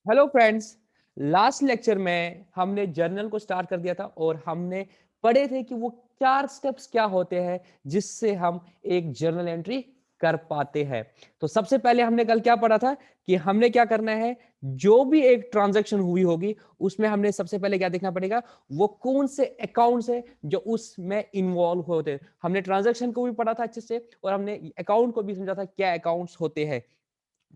Hello friends. Last lecture में हमने journal को स्टार्ट कर दिया था और हमने पढ़े थे कि वो 4 स्टेप्स क्या होते हैं जिससे हम एक जर्नल एंट्री कर पाते हैं। तो सबसे पहले हमने कल क्या पढ़ा था कि हमने क्या करना है, जो भी एक ट्रांजैक्शन हुई होगी उसमें हमने सबसे पहले क्या देखना पड़ेगा, वो कौन से अकाउंट्स है जो उसमें इन्वॉल्व होते हैं। हमने ट्रांजैक्शन को भी पढ़ा था अच्छे से और हमने अकाउंट को भी समझा था क्या अकाउंट्स होते हैं।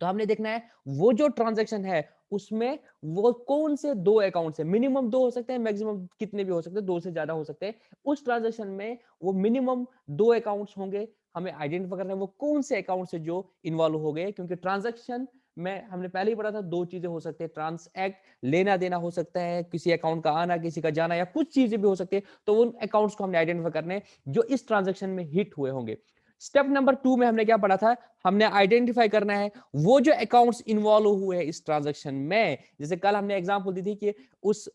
तो हमने देखना है वो जो ट्रांजैक्शन है उसमें वो कौन से दो अकाउंट है, मिनिमम दो हो सकते हैं, मैक्सिमम कितने भी हो सकते हैं, दो से ज्यादा हो सकते हैं। उस ट्रांजैक्शन में वो मिनिमम दो अकाउंट्स होंगे। हमें आइडेंटिफाई करना है वो कौन से अकाउंट से जो इन्वॉल्व हो गए, क्योंकि ट्रांजैक्शन में हमने पहले ही पढ़ा था दो चीजें हो सकती है, ट्रांसएक्ट लेना देना हो सकता है, किसी अकाउंट का आना किसी का जाना, या कुछ चीजें भी हो सकती है। तो उन अकाउंट्स को हमने आइडेंटिफाई करने जो इस ट्रांजैक्शन में हिट हुए होंगे। स्टेप नंबर 2 में हमने क्या पढ़ा था, हमने आइडेंटिफाई करना है वो जो अकाउंट्स इन्वॉल्व हुए हैं इस ट्रांजैक्शन में। जैसे कल हमने एग्जांपल दी थी कि उस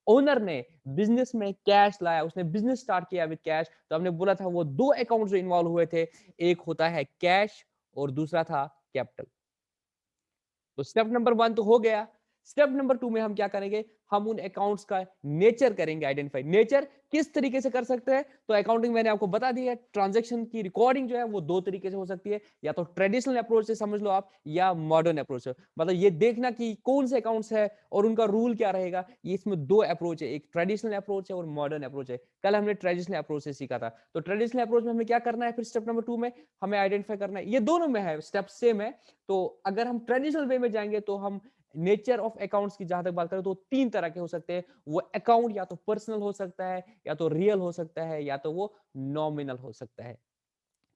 ओनर ने बिजनेस में कैश लाया, उसने बिजनेस स्टार्ट किया विद कैश। तो हमने बोला था वो दो अकाउंट जो इन्वॉल्व हुए थे, एक होता है कैश और दूसरा था कैपिटल। तो स्टेप नंबर 1 तो हो गया। स्टेप नंबर 2 में हम क्या करेंगे, हम उन अकाउंट्स का नेचर करेंगे आइडेंटिफाई। नेचर किस तरीके से कर सकते हैं, तो अकाउंटिंग मैंने आपको बता दी है, ट्रांजैक्शन की रिकॉर्डिंग जो है वो दो तरीके से हो सकती है, या तो ट्रेडिशनल अप्रोच से समझ लो आप, या मॉडर्न अप्रोच से। मतलब ये देखना कि कौन से अकाउंट्स है और उनका रूल क्या रहेगा। ये इसमें दो अप्रोच है, एक ट्रेडिशनल अप्रोच है और मॉडर्न अप्रोच है। कल हमने ट्रेडिशनल अप्रोच से सीखा था। तो ट्रेडिशनल अप्रोच में हमें क्या करना है, फिर स्टेप नंबर 2 में हमें आइडेंटिफाई करना है, ये दोनों में है, स्टेप सेम है। तो अगर हम ट्रेडिशनल वे में जाएंगे तो हम नेचर ऑफ अकाउंट्स की जहां तक बात करें तो तीन तरह के हो सकते हैं। वो अकाउंट या तो पर्सनल हो सकता है, या तो रियल हो सकता है, या तो वो नॉमिनल हो सकता है।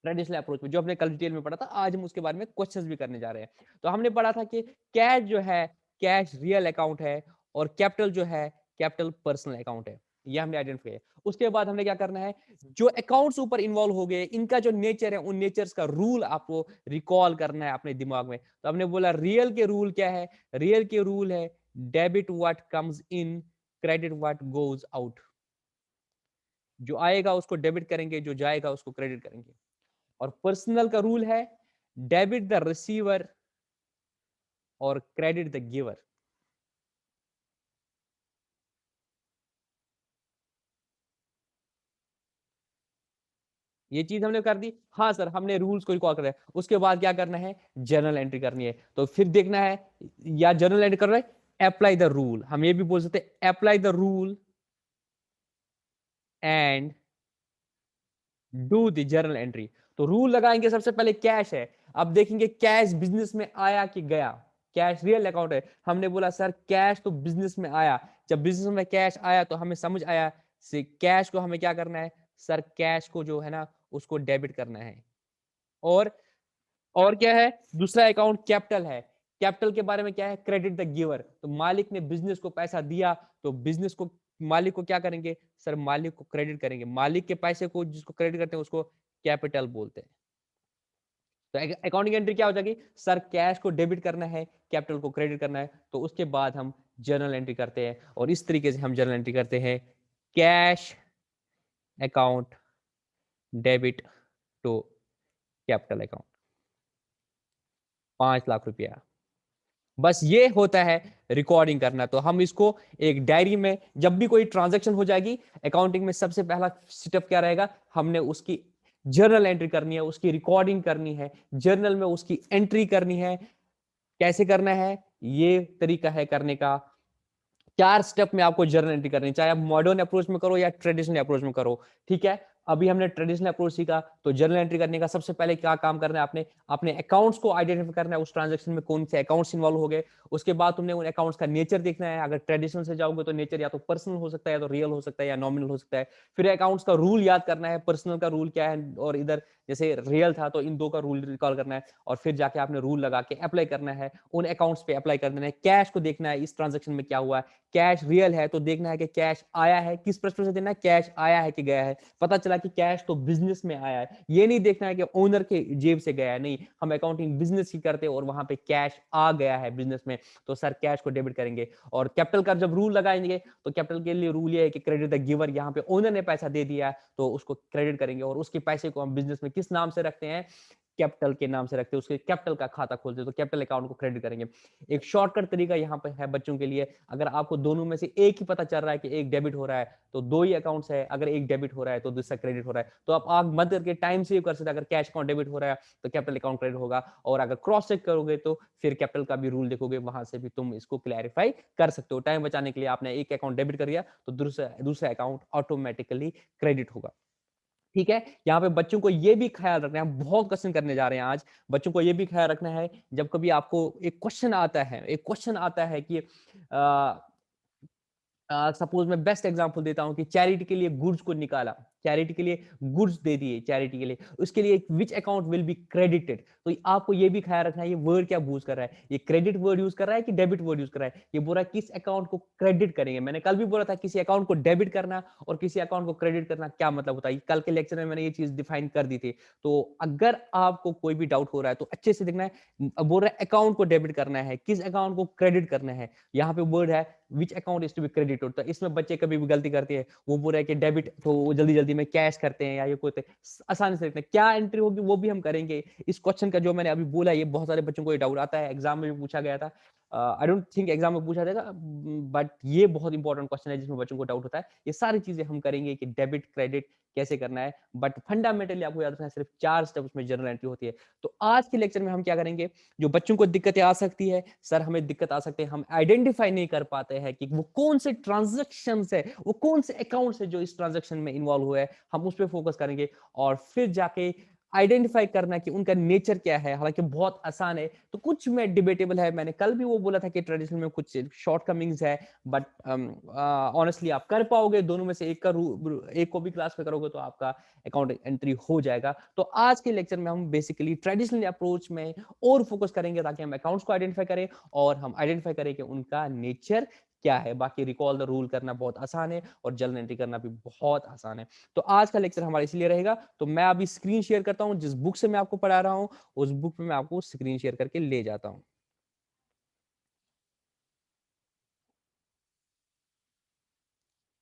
ट्रेडिशनल अप्रोच में जो हमने कल डिटेल में पढ़ा था, आज हम उसके बारे में क्वेश्चंस भी करने जा रहे हैं। तो हमने पढ़ा था कि कैश जो है, कैश रियल अकाउंट है, और कैपिटल जो है, कैपिटल पर्सनल अकाउंट है। ये हमने आइडेंटिफाई किया। उसके बाद हमने क्या करना है, जो अकाउंट्स ऊपर इन्वॉल्व हो गए इनका जो नेचर है, उन नेचर्स का रूल आपको रिकॉल करना है अपने दिमाग में। तो हमने बोला रियल के रूल क्या है, रियल के रूल है debit what comes in, credit what goes out. जो आएगा उसको डेबिट करेंगे, जो जाएगा उसको क्रेडिट करेंगे। और पर्सनल का रूल है डेबिट द रिसीवर और क्रेडिट द गिवर। ये चीज हमने कर दी। हाँ सर, हमने रूल्स को रिकॉल कर दिया। उसके बाद क्या करना है, जर्नल एंट्री करनी है। तो फिर देखना है, या जर्नल एंट्री कर रहे हैं, अप्लाई द रूल, हम ये भी बोल सकते हैं apply the rule and do the journal entry. तो रूल लगाएंगे, सबसे पहले कैश है। अब देखेंगे कैश बिजनेस में आया कि गया। कैश रियल अकाउंट है, हमने बोला सर कैश तो बिजनेस में आया। जब बिजनेस में कैश आया तो हमें समझ आया से कैश को हमें क्या करना है, सर कैश को जो है ना उसको डेबिट करना है। और और क्या है, दूसरा अकाउंट कैपिटल है। कैपिटल के बारे में क्या है, क्रेडिट द गिवर। तो मालिक ने बिजनेस को पैसा दिया, तो बिजनेस को, मालिक को क्या करेंगे, सर मालिक को क्रेडिट करेंगे। मालिक के पैसे को जिसको क्रेडिट करते हैं उसको कैपिटल बोलते हैं। तो अकाउंटिंग एंट्री क्या हो जाएगी, सर कैश को डेबिट करना है, कैपिटल को क्रेडिट करना है। तो उसके बाद हम जर्नल एंट्री करते हैं, और इस तरीके से हम जर्नल एंट्री करते हैं, cash account debit to capital account, 5 lakh रुपया। बस ये होता है रिकॉर्डिंग करना। तो हम इसको एक डायरी में, जब भी कोई ट्रांजैक्शन हो जाएगी अकाउंटिंग में, सबसे पहला स्टेप क्या रहेगा, हमने उसकी जर्नल एंट्री करनी है, उसकी रिकॉर्डिंग करनी है, जर्नल में उसकी एंट्री करनी है। कैसे करना है, ये तरीका है करने का। 4 स्टेप में आपको जर्नल एंट्री करनी, चाहे आप मॉडर्न अप्रोच में करो या ट्रेडिशनल अप्रोच में करो। ठीक है, अभी हमने ट्रेडिशनल अप्रोच सीखा, तो जर्नल एंट्री करने का सबसे पहले क्या काम करना है, आपने अपने अकाउंट्स को आइडेंटिफाई करना है, उस ट्रांजैक्शन में कौन से अकाउंट्स इन्वॉल्व हो गए। उसके बाद तुमने उन अकाउंट्स का नेचर देखना है। अगर ट्रेडिशनल से जाओगे तो नेचर या तो पर्सनल हो सकता है, या तो रियल हो सकता है, या नॉमिनल हो सकता है। फिर अकाउंट्स का रूल याद करना है, पर्सनल का रूल क्या है, और इधर जैसे रियल था तो इन दो का रूल रिकॉल करना है, और फिर जाके आपने रूल लगा के अप्लाई करना है, उन अकाउंट्स पे अप्लाई कर देना है। कैश को देखना है, इस ट्रांजेक्शन में क्या हुआ है। कैश रियल है तो देखना है कि कैश आया है, किस प्रश्न से देना है, कैश आया है कि गया है। पता चला कि कैश तो बिजनेस में आया है, ये नहीं देखना है कि ओनर के जेब से गया है। नहीं, हम अकाउंटिंग बिजनेस की करते हैं और वहां पे कैश आ गया है बिजनेस में, तो सर कैश को डेबिट करेंगे। और कैपिटल का जब रूल लगाएंगे तो कैपिटल के लिए रूल ये है कि क्रेडिट द गिवर, यहाँ पे ओनर ने पैसा दे दिया तो उसको क्रेडिट करेंगे। और उसके पैसे को हम बिजनेस में किस नाम से रखते हैं, कैपिटल के नाम से रखते हैं, उसके कैपिटल का खाता खोलते हैं, तो कैपिटल अकाउंट को क्रेडिट करेंगे। एक शॉर्टकट तरीका यहाँ पे है बच्चों के लिए, अगर आपको दोनों में से एक ही पता चल रहा है कि एक डेबिट हो रहा है तो दो ही अकाउंट्स है, अगर एक डेबिट हो रहा है तो दूसरा क्रेडिट हो रहा है, तो आप आग मत करके टाइम सेव कर सकते हैं। अगर कैश अकाउंट डेबिट हो रहा है तो कैपिटल अकाउंट क्रेडिट होगा, और अगर क्रॉस चेक करोगे तो फिर कैपिटल का भी रूल देखोगे, वहां से भी तुम इसको क्लैरिफाई कर सकते हो। टाइम बचाने के लिए आपने एक अकाउंट डेबिट कर दिया तो दूसरा अकाउंट ऑटोमेटिकली क्रेडिट होगा। ठीक है, यहाँ पे बच्चों को ये भी ख्याल रखना है, हम बहुत क्वेश्चन करने जा रहे हैं आज। बच्चों को ये भी ख्याल रखना है, जब कभी आपको एक क्वेश्चन आता है कि सपोज मैं बेस्ट एग्जांपल देता हूं कि चैरिटी के लिए गुड्स को निकाला, चैरिटी के लिए गुड्स दे दिए, चैरिटी के लिए, उसके लिए which account will be credited. तो आपको ये भी ख्याल रखना है ये वर्ड क्या यूज कर रहा है, ये क्रेडिट वर्ड यूज कर रहा है कि डेबिट वर्ड यूज कर रहा है। ये बोल रहा है किस अकाउंट को क्रेडिट करेंगे। मैंने कल भी बोला था किसी अकाउंट को डेबिट करना और किसी अकाउंट को क्रेडिट करना क्या मतलब होता है, कल के लेक्चर में मैंने ये चीज डिफाइन कर दी थी। तो अगर आपको कोई भी डाउट हो रहा है तो अच्छे से देखना है, बोल रहा है अकाउंट को डेबिट करना है, किस अकाउंट को क्रेडिट करना है। यहाँ पे वर्ड है which account is to be credited. तो इसमें बच्चे कभी भी गलती करते हैं, वो बोल रहे हैं कि डेबिट, तो वो जल्दी जल्दी में कैश करते हैं या ये कोई आसानी से लिखते हैं। क्या एंट्री होगी वो भी हम करेंगे। इस क्वेश्चन का जो मैंने अभी बोला ये बहुत सारे बच्चों को ये डाउट आता है, एग्जाम में भी पूछा गया था। आई डोंट थिंक एग्जाम में पूछा जाएगा, बट ये बहुत इंपॉर्टेंट क्वेश्चन है जिसमें बच्चों को डाउट होता है। ये सारी चीजें हम करेंगे कि डेबिट क्रेडिट कैसे करना है, बट फंडामेंटली आपको याद रखना है सिर्फ 4 स्टेप्स में जनरल एंट्री होती है। तो आज के लेक्चर में हम क्या करेंगे, जो बच्चों को दिक्कतें आ सकती है, सर हमें दिक्कत आ सकते हैं, हम आइडेंटिफाई नहीं कर पाते हैं कि वो कौन से ट्रांजेक्शन है, वो कौन से अकाउंट है जो इस ट्रांजेक्शन में इन्वॉल्व हुआ है, हम उस पर फोकस करेंगे। और फिर जाके आइडेंटिफाई करना कि उनका नेचर क्या है, हालांकि बहुत आसान है, तो कुछ में डिबेटेबल है। मैंने कल भी वो बोला था कि ट्रेडिशनल में कुछ शॉर्टकमिंग्स है, बट ऑनेस्टली आप कर पाओगे दोनों में से एक को भी क्लास में करोगे तो आपका अकाउंट एंट्री हो जाएगा। तो आज के लेक्चर में हम बेसिकली ट्रेडिशनल अप्रोच में और फोकस करेंगे ताकि हम अकाउंट्स को आइडेंटिफाई करें और हम आइडेंटिफाई करें कि उनका नेचर क्या है। बाकी रिकॉल द रूल करना बहुत आसान है और जर्नल एंट्री करना भी बहुत आसान है। तो आज का लेक्चर हमारा इसलिए रहेगा। तो मैं अभी स्क्रीन शेयर करता हूं, जिस बुक से मैं आपको पढ़ा रहा हूं उस बुक में मैं आपको स्क्रीन शेयर करके ले जाता हूं।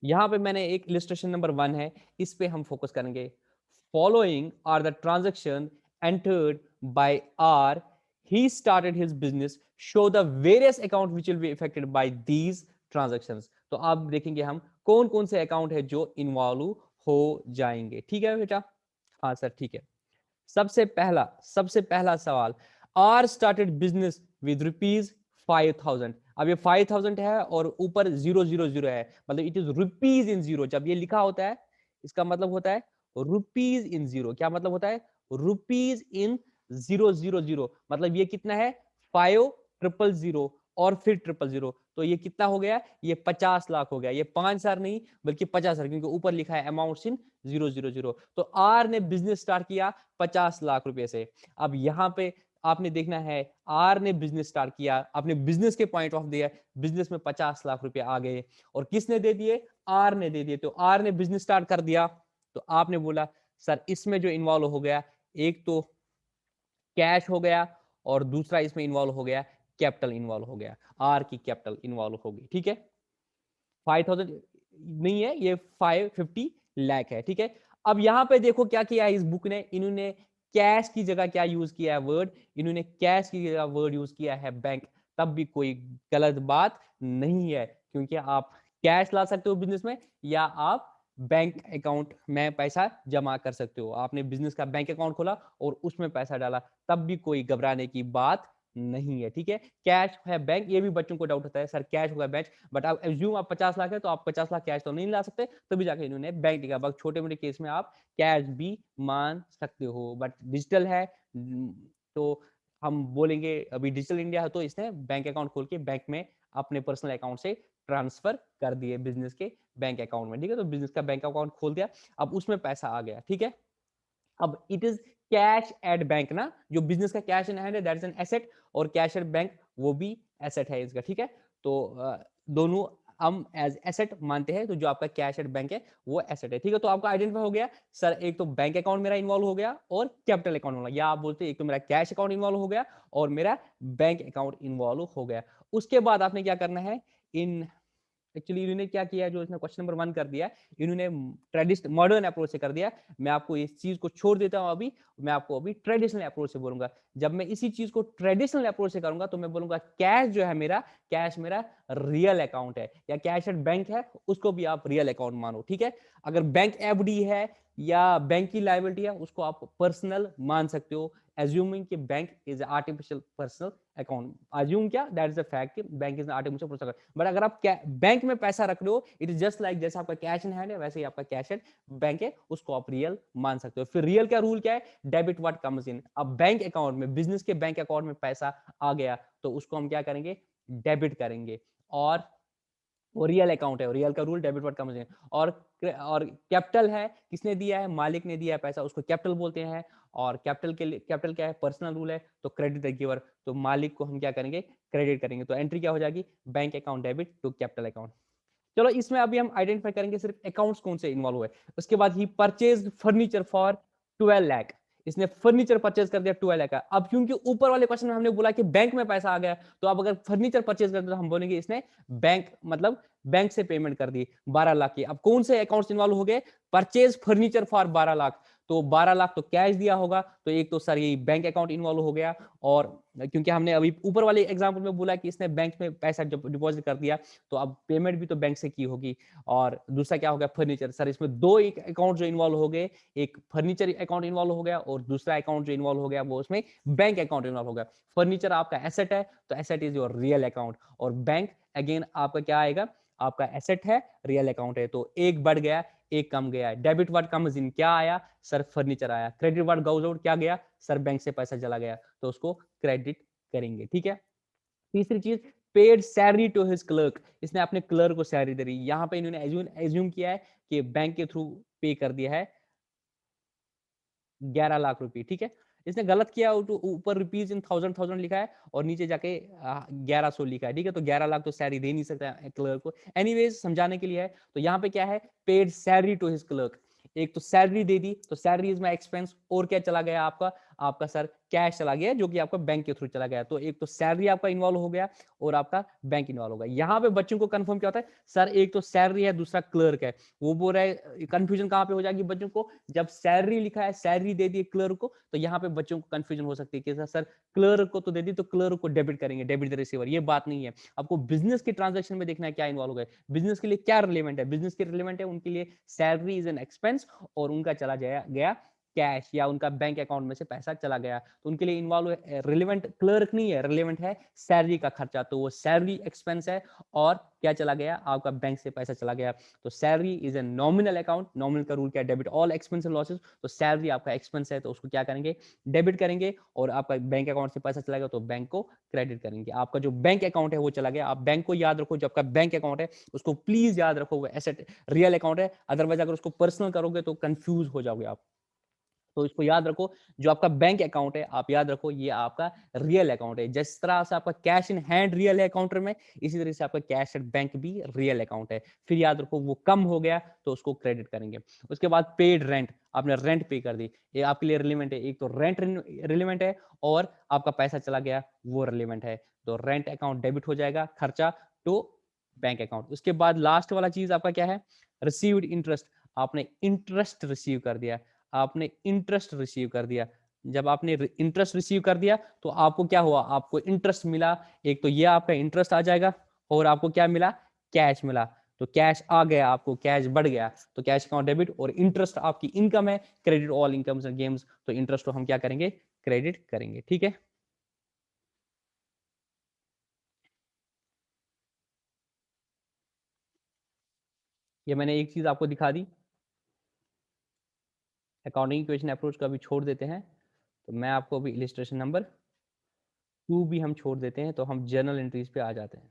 यहां पे मैंने एक इलिस्ट्रेशन नंबर 1 है, इस पे हम फोकस करेंगे। Following are the transaction entered by R, he started his business, show the various account which will be affected by these transactions. तो आप देखेंगे हम कौन कौन से अकाउंट है जो इन्वॉल्व हो जाएंगे। ठीक है बेटा, हाँ सर ठीक है। सबसे पहला सवाल, R started business with rupees 5,000। अब ये 5,000 है और ऊपर 000 है, मतलब it is rupees in zero. जब ये लिखा होता है इसका मतलब होता है रुपीज इन जीरो। क्या मतलब होता है, रुपीज इन 000, मतलब ये कितना है 5,000 और फिर 000। तो ये कितना हो गया, ये 50 लाख हो गया। ये 5,000 नहीं बल्कि 50,000, क्योंकि ऊपर लिखा है अमाउंट इन 000। तो आर ने बिजनेस स्टार्ट किया 50 लाख रुपए से। अब यहां पे आपने देखना है, आर ने बिजनेस स्टार्ट किया, आपने बिजनेस के पॉइंट ऑफ दिया, बिजनेस में 50 लाख रुपए आ गए और किसने दे दिए, आर ने दे दिए। तो आर ने बिजनेस स्टार्ट कर दिया, तो आपने बोला सर इसमें जो इन्वॉल्व हो गया, एक तो कैश हो गया और दूसरा इसमें इन्वॉल्व हो गया कैपिटल इन्वॉल्व हो गया, आर की कैपिटल इन्वॉल्व हो गई। ठीक है, 5,000 नहीं है, ये 550 लाख है। ठीक है, अब यहां पे देखो क्या किया है इस बुक ने, इन्होंने कैश की जगह क्या यूज किया है वर्ड, इन्होंने कैश की जगह वर्ड यूज किया है बैंक। तब भी कोई गलत बात नहीं है, क्योंकि आप कैश ला सकते हो बिजनेस में या आप बैंक अकाउंट में पैसा जमा कर सकते हो। आपने बिजनेस का बैंक अकाउंट खोला और उसमें पैसा डाला, तब भी कोई घबराने की बात नहीं है। ठीक है, कैश है बैंक, ये भी बच्चों को डाउट होता है सर कैश होगा बैंक, बट आप एज्यूम आप 50 लाख है तो आप 50 लाख कैश तो नहीं ला सकते, तभी जाके इन्होंने बैंक लिखा। बस छोटे मोटे केस में आप कैश भी मान सकते हो, बट डिजिटल है तो हम बोलेंगे अभी डिजिटल इंडिया है तो इसने बैंक अकाउंट खोल के बैंक में अपने पर्सनल अकाउंट से ट्रांसफर कर दिए बिजनेस के बैंक अकाउंट में। ठीक है, तो बिजनेस का बैंक अकाउंट खोल दिया, अब उसमें पैसा आ गया। ठीक है, अब it is cash at bank ना, जो बिजनेस का कैश इन हैंड है दैट इज एन एसेट, और कैश एट बैंक वो भी एसेट है इसका। ठीक है, तो दोनों हम एज एसेट मानते हैं, तो जो आपका कैश एट बैंक है वो एसेट है। ठीक है, तो आपका आइडेंटिफाई हो गया सर, एक तो बैंक अकाउंट मेरा इन्वॉल्व हो गया और कैपिटल अकाउंट हो गया, या आप बोलते हैं एक तो मेरा कैश अकाउंट इन्वॉल्व हो गया और मेरा बैंक अकाउंट इन्वॉल्व हो गया। उसके बाद आपने क्या करना है, इन एक्चुअली इन्होंने क्या किया, जो इसने क्वेश्चन नंबर 1 कर दिया, इन्होंने ट्रेडिशनल मॉडर्न अप्रोच से कर दिया। मैं आपको इस चीज को छोड़ देता हूं अभी, मैं आपको अभी ट्रेडिशनल अप्रोच से बोलूंगा। जब मैं इसी चीज को ट्रेडिशनल अप्रोच से करूंगा तो मैं बोलूंगा कैश जो है मेरा, कैश मेरा रियल अकाउंट है, या कैश एट बैंक है, उसको भी आप रियल अकाउंट मानो, ठीक है। अगर बैंक एफडी है या बैंक की लायबिलिटी है, उसको आप पर्सनल मान सकते हो, एज्यूमिंग कि bank is artificial personal account. Assume क्या, दैट इज द फैक्ट कि bank is artificial personal account. But अगर आप बैंक में पैसा रख रहे हो, इट इज जस्ट लाइक जैसे आपका कैश इन हैंड है, वैसे ही आपका कैश एट बैंक है, उसको आप रियल मान सकते हो। फिर रियल का रूल क्या है, डेबिट व्हाट कम्स इन। अब बैंक अकाउंट में, बिजनेस के बैंक अकाउंट में पैसा आ गया तो उसको हम क्या करेंगे, डेबिट करेंगे। और वो रियल अकाउंट है, रियल का rule debit what comes in. और कैपिटल है, किसने दिया है, मालिक ने दिया है पैसा, उसको कैपिटल बोलते हैं। और कैपिटल के लिए, कैपिटल क्या है, पर्सनल रूल है, तो क्रेडिट द गिवर, तो मालिक को हम क्या करेंगे, क्रेडिट करेंगे। तो एंट्री क्या हो जाएगी, bank account debit to capital account. चलो इसमें अभी हम आइडेंटिफाई करेंगे सिर्फ अकाउंट्स कौन से इन्वॉल्व हुए। उसके बाद he purchase furniture for 12 lakh, इसने फर्नीचर परचेज कर दिया 12 लाख का। अब क्योंकि ऊपर वाले क्वेश्चन में हमने बोला कि बैंक में पैसा आ गया, तो अब अगर फर्नीचर परचेज कर दिया तो हम बोलेंगे इसने बैंक, मतलब बैंक से पेमेंट कर दी 12 लाख की। अब कौन से अकाउंट्स इन्वॉल्व हो गए, परचेज फर्नीचर फॉर 12 लाख, तो 12 लाख तो कैश दिया होगा, तो एक तो सर ये बैंक अकाउंट इन्वॉल्व हो गया। और क्योंकि हमने अभी ऊपर वाले एग्जांपल में बोला कि इसने बैंक में पैसा डिपॉजिट कर दिया, तो अब पेमेंट भी तो बैंक से की होगी। और दूसरा क्या हो गया, फर्नीचर। सर इसमें दो एक अकाउंट जो इन्वॉल्व हो गए, एक फर्नीचर अकाउंट इन्वॉल्व हो गया और दूसरा अकाउंट जो इन्वॉल्व हो गया वो उसमें बैंक अकाउंट इन्वॉल्व हो गया। फर्नीचर आपका एसेट है, तो asset is your real account. और बैंक अगेन आपका क्या आएगा, आपका एसेट है, रियल अकाउंट है। तो एक बढ़ गया, एक कम गया। डेबिट वर्ड कम्स इन, क्या आया, सर फर्नीचर आया। क्रेडिट वर्ड गोज आउट, क्या गया, सर बैंक से पैसा चला गया, तो उसको क्रेडिट करेंगे, ठीक है। तीसरी चीज, paid salary to his clerk, इसने अपने क्लर्क को सैलरी दे रही। यहां पे इन्होंने एज्यूम किया है कि बैंक के थ्रू पे कर दिया है 11 लाख रुपए, ठीक है। इसने गलत किया, ऊपर रुपीज इन थाउजेंड थाउजेंड लिखा है और नीचे जाके 1100 लिखा है, ठीक है। तो 11 लाख तो सैलरी दे नहीं सकता क्लर्क को। एनीवेज समझाने के लिए है, तो यहाँ पे क्या है, paid salary to his clerk. एक तो सैलरी दे दी, तो सैलरी इज माई एक्सपेंस। और क्या चला गया आपका, आपका सर कैश चला गया, जो कि आपका बैंक के थ्रू चला गया। तो एक तो सैलरी आपका इन्वॉल्व हो गया और आपका बैंक इन्वॉल्व हो गया। यहाँ पे बच्चों को कंफर्म क्या होता है, सर एक तो सैलरी है, दूसरा क्लर्क है। वो बोल रहा है, कंफ्यूजन कहाँ पे हो जाएगी बच्चों को, जब सैलरी लिखा है, सैलरी दे दी क्लर्क को, तो यहाँ पे बच्चों को कंफ्यूजन हो सकती है कि सर क्लर्क को तो दे दी, तो क्लर्क को डेबिट करेंगे, डेबिट द रिसीवर। ये बात नहीं है। आपको बिजनेस के ट्रांजेक्शन में देखना है क्या इन्वॉल्व हो गए, बिजनेस के लिए क्या रिलेवेंट है। बिजनेस के रिलेवेंट है, उनके लिए सैलरी इज एन एक्सपेंस और उनका चला गया कैश, या उनका बैंक अकाउंट में से पैसा चला गया, तो उनके लिए इन्वॉल्व रिलेवेंट क्लर्क नहीं है, रिलेवेंट है सैलरी का खर्चा। तो वो सैलरी एक्सपेंस है और क्या चला गया, आपका बैंक से पैसा चला गया। तो salary is a nominal account. Nominal का रूल क्या है, debit all expense and losses. तो सैलरी आपका एक्सपेंस है, तो उसको क्या करेंगे, डेबिट करेंगे। और आपका बैंक अकाउंट से पैसा चला गया तो बैंक को क्रेडिट करेंगे। आपका जो बैंक अकाउंट है वो चला गया। आप बैंक को याद रखो, जो आपका बैंक अकाउंट है उसको प्लीज याद रखो, वो एसेट रियल अकाउंट है। अदरवाइज अगर उसको पर्सनल करोगे तो कंफ्यूज हो जाओगे आप। तो इसको याद रखो, जो आपका बैंक अकाउंट है आप याद रखो ये आपका रियल अकाउंट है। जिस तरह से आपका कैश इन हैंड रियल है अकाउंटर में, इसी तरह से आपका कैश एट बैंक भी रियल अकाउंट है। फिर याद रखो वो कम हो गया तो उसको क्रेडिट करेंगे। उसके बाद पेड रेंट, आपने रेंट पे कर दी, ये आपके लिए रिलेवेंट है। एक तो रेंट रिलेवेंट है और आपका पैसा चला गया वो रिलेवेंट है। तो रेंट अकाउंट डेबिट हो जाएगा, खर्चा टू बैंक अकाउंट। उसके बाद लास्ट वाला चीज आपका क्या है, रिसीव्ड इंटरेस्ट। आपने इंटरेस्ट रिसीव कर दिया, आपने इंटरेस्ट रिसीव कर दिया। जब आपने इंटरेस्ट रिसीव कर दिया तो आपको क्या हुआ, आपको इंटरेस्ट मिला। एक तो ये आपका इंटरेस्ट आ जाएगा और आपको क्या मिला, कैश मिला। तो कैश आ गया, आपको कैश बढ़ गया, तो कैश अकाउंट डेबिट। और इंटरेस्ट आपकी इनकम है, credit all incomes and games. तो इंटरेस्ट को हम क्या करेंगे, क्रेडिट करेंगे, ठीक है। ये मैंने एक चीज आपको दिखा दी, अकाउंटिंग इक्वेशन अप्रोच का भी छोड़ देते हैं। तो मैं आपको अभी इलिस्ट्रेशन नंबर 2 भी हम छोड़ देते हैं, तो हम जर्नल एंट्रीज पे आ जाते हैं।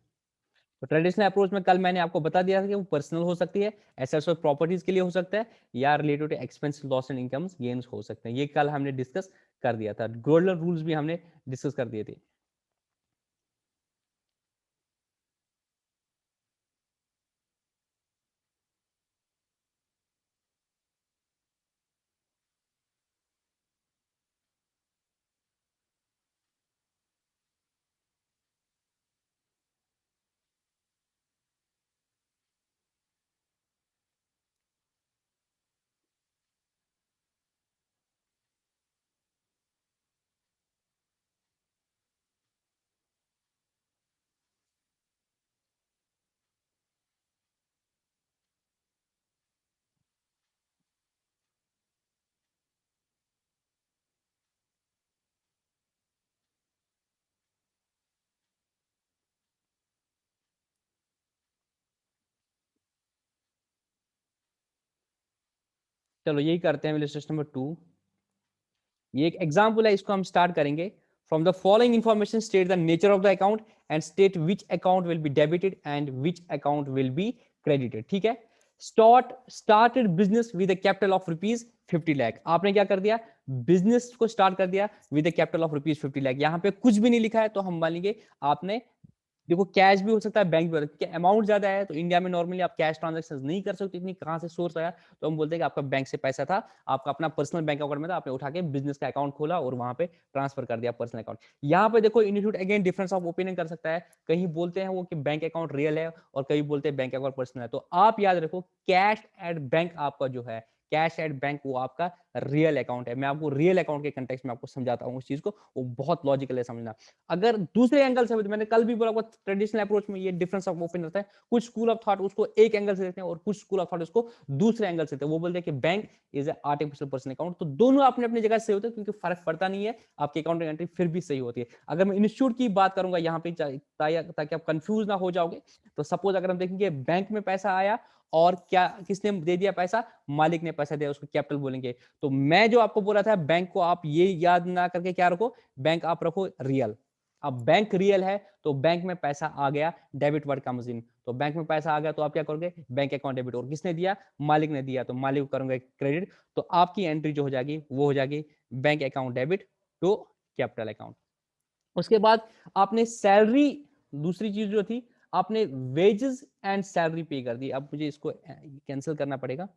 तो ट्रेडिशनल अप्रोच में कल मैंने आपको बता दिया था कि वो पर्सनल हो सकती है, एसेट्स और प्रॉपर्टीज के लिए हो सकता है, या related to expense loss and incomes gains हो सकते हैं। ये कल हमने डिस्कस कर दिया था। गोल्डन रूल्स भी हमने डिस्कस कर दिए थे। चलो यही करते हैं इलस्ट्रेशन नंबर 2। ये एक एग्जाम्पल है, इसको हम स्टार्ट करेंगे। From the following information state the nature of the account and state which account will be debited and which account will be credited. ठीक है। Started business with capital of rupees 50 lakh. आपने क्या कर दिया, बिजनेस को start कर दिया with capital of rupees 50 lakh. यहाँ पे कुछ भी नहीं लिखा है तो हम मान लेंगे आपने, देखो कैश भी हो सकता है, बैंक भी हो सकता है, अमाउंट ज्यादा है तो इंडिया में नॉर्मली आप कैश ट्रांजैक्शन नहीं कर सकते, इतनी कहां से सोर्स आया, तो हम बोलते हैं कि आपका बैंक से पैसा था, आपका अपना पर्सनल बैंक अकाउंट में था, आपने उठा के बिजनेस का अकाउंट खोला और वहां पे ट्रांसफर कर दिया पर्सनल अकाउंट। यहाँ पे देखो institute again difference of opinion कर सकता है, कहीं बोलते हैं वो कि बैंक अकाउंट रियल है और कहीं बोलते हैं बैंक अकाउंट पर्सनल है। तो आप याद रखो कैश एट बैंक आपका जो है, कैश एट बैंक वो आपका रियल अकाउंट है। मैं आपको रियल अकाउंट के कंटेक्स्ट में आपको समझाता हूँ उस चीज को, वो बहुत लॉजिकल है समझना। अगर दूसरे एंगल से, मैंने कल भी बोला ट्रेडिशनल अप्रोच में ये डिफरेंस ऑफ ओपिनियन रहता है, कुछ स्कूल ऑफ थॉट उसको एक एंगल से देखते हैं और कुछ स्कूल ऑफ थॉट उसको दूसरे एंगल से देखते हैं। वो बोलते हैं कि bank is a artificial person account. तो दोनों अपने अपनी जगह से होते हैं क्योंकि फर्क पड़ता नहीं है, आपकी अकाउंटिंग एंट्री फिर भी सही होती है। अगर मैं इंस्टीट्यूट की बात करूंगा यहाँ पे ताकि आप कंफ्यूज ना हो जाओगे, तो सपोज अगर हम देखेंगे बैंक में पैसा आया और क्या किसने दे दिया पैसा, मालिक ने पैसा दिया, उसको कैपिटल बोलेंगे। तो मैं जो आपको बोला था बैंक को आप ये याद ना करके क्या रखो, बैंक आप रखो रियल। अब बैंक रियल है तो बैंक में पैसा आ गया, डेबिट वर्ड कम्स इन। तो बैंक में पैसा आ गया तो आप क्या करोगे, बैंक अकाउंट डेबिट। और किसने दिया, मालिक ने दिया, तो मालिक को करोगे क्रेडिट। तो आपकी एंट्री जो हो जाएगी वो हो जाएगी bank account debit to capital account. उसके बाद आपने सैलरी, दूसरी चीज जो थी, आपने वेजेस एंड सैलरी पे कर दी। अब मुझे इसको कैंसिल करना पड़ेगा।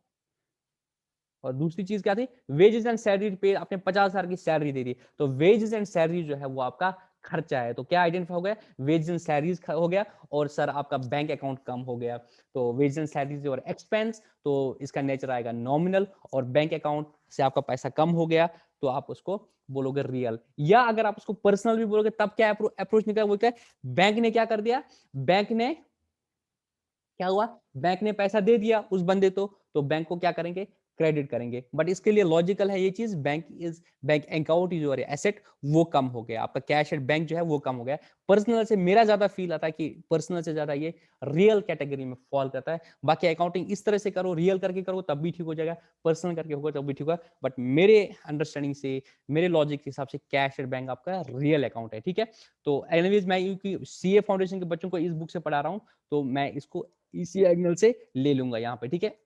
और दूसरी चीज क्या थी, वेजेस एंड सैलरी पे आपने 50,000 की सैलरी दे दी, तो वेजेस एंड सैलरी जो है वो आपका खर्चा है। तो क्या आइडेंटिफाई हो गया, वेजेस एंड सैलरीज हो गया, और सर आपका बैंक अकाउंट कम हो गया। तो वेजेस एंड सैलरीज और एक्सपेंस, तो इसका नेचर आएगा नॉमिनल, और बैंक अकाउंट से आपका पैसा कम हो गया तो आप उसको बोलोगे रियल। या अगर आप उसको पर्सनल भी बोलोगे तब क्या अप्रोच निकला, बोलते हैं बैंक ने क्या कर दिया, बैंक ने क्या हुआ, बैंक ने पैसा दे दिया उस बंदे तो बैंक को क्या करेंगे, क्रेडिट करेंगे। बट इसके लिए लॉजिकल है ये चीज, bank account is your asset, वो कम हो गया आपका, कैश एट बैंक जो है वो कम हो गया। पर्सनल से मेरा ज्यादा फील आता है कि पर्सनल से ज्यादा ये रियल कैटेगरी में फॉल करता है। बाकी अकाउंटिंग इस तरह से करो, रियल करके करो तब भी ठीक हो जाएगा, पर्सनल करके होगा तब भी ठीक होगा। बट मेरे अंडरस्टैंडिंग से, मेरे लॉजिक के हिसाब से कैश एट बैंक आपका रियल अकाउंट है। ठीक है। तो एनीवेज मैं सीए फाउंडेशन के बच्चों को इस बुक से पढ़ा रहा हूँ, तो मैं इसको इसी एंगल से ले लूंगा यहाँ पे। ठीक है।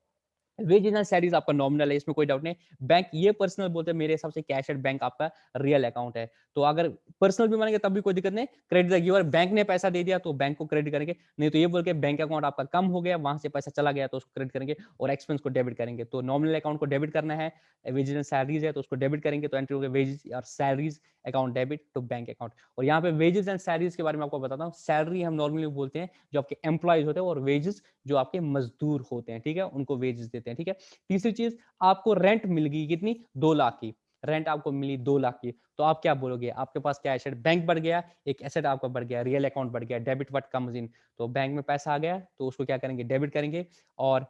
वेजेस एंड सैलरीज आपका नॉमिनल है, इसमें कोई डाउट नहीं। बैंक ये पर्सनल बोलते हैं, मेरे हिसाब से कैश एट बैंक आपका रियल अकाउंट है। तो अगर पर्सनल भी मानेंगे तब भी कोई दिक्कत नहीं, क्रेडिट द गिवर, बैंक ने पैसा दे दिया तो बैंक को क्रेडिट करेंगे, नहीं तो ये बोल के बैंक अकाउंट आपका कम हो गया, वहां से पैसा चला गया तो उसको क्रेडिट करेंगे, और एक्सपेंस को डेबिट करेंगे। तो नॉमिनल अकाउंट को डेबिट करना है, वेजेस एंड सैलरीज है तो उसको डेबिट करेंगे, तो एंट्री हो गया वेजेस और salaries account debit to bank account. और यहाँ पे वेजेस एंड सैलरीज के बारे में आपको बताता हूँ। सैलरी हम नॉर्मली बोलते हैं जो आपके एम्प्लॉयज होते हैं, और वेजेस जो आपके मजदूर होते हैं। ठीक है, उनको वेजेस देते हैं। ठीक है। तीसरी चीज, आपको रेंट मिल गई कितनी, 2 लाख की रेंट आपको मिली, 2 लाख की। तो आप क्या बोलोगे, आपके पास क्या एसेट, बैंक बढ़ गया, एक एसेट आपका बढ़ गया, रियल अकाउंट बढ़ गया, डेबिट व्हाट कम्स इन। तो बैंक में पैसा आ गया तो उसको क्या करेंगे, डेबिट करेंगे। और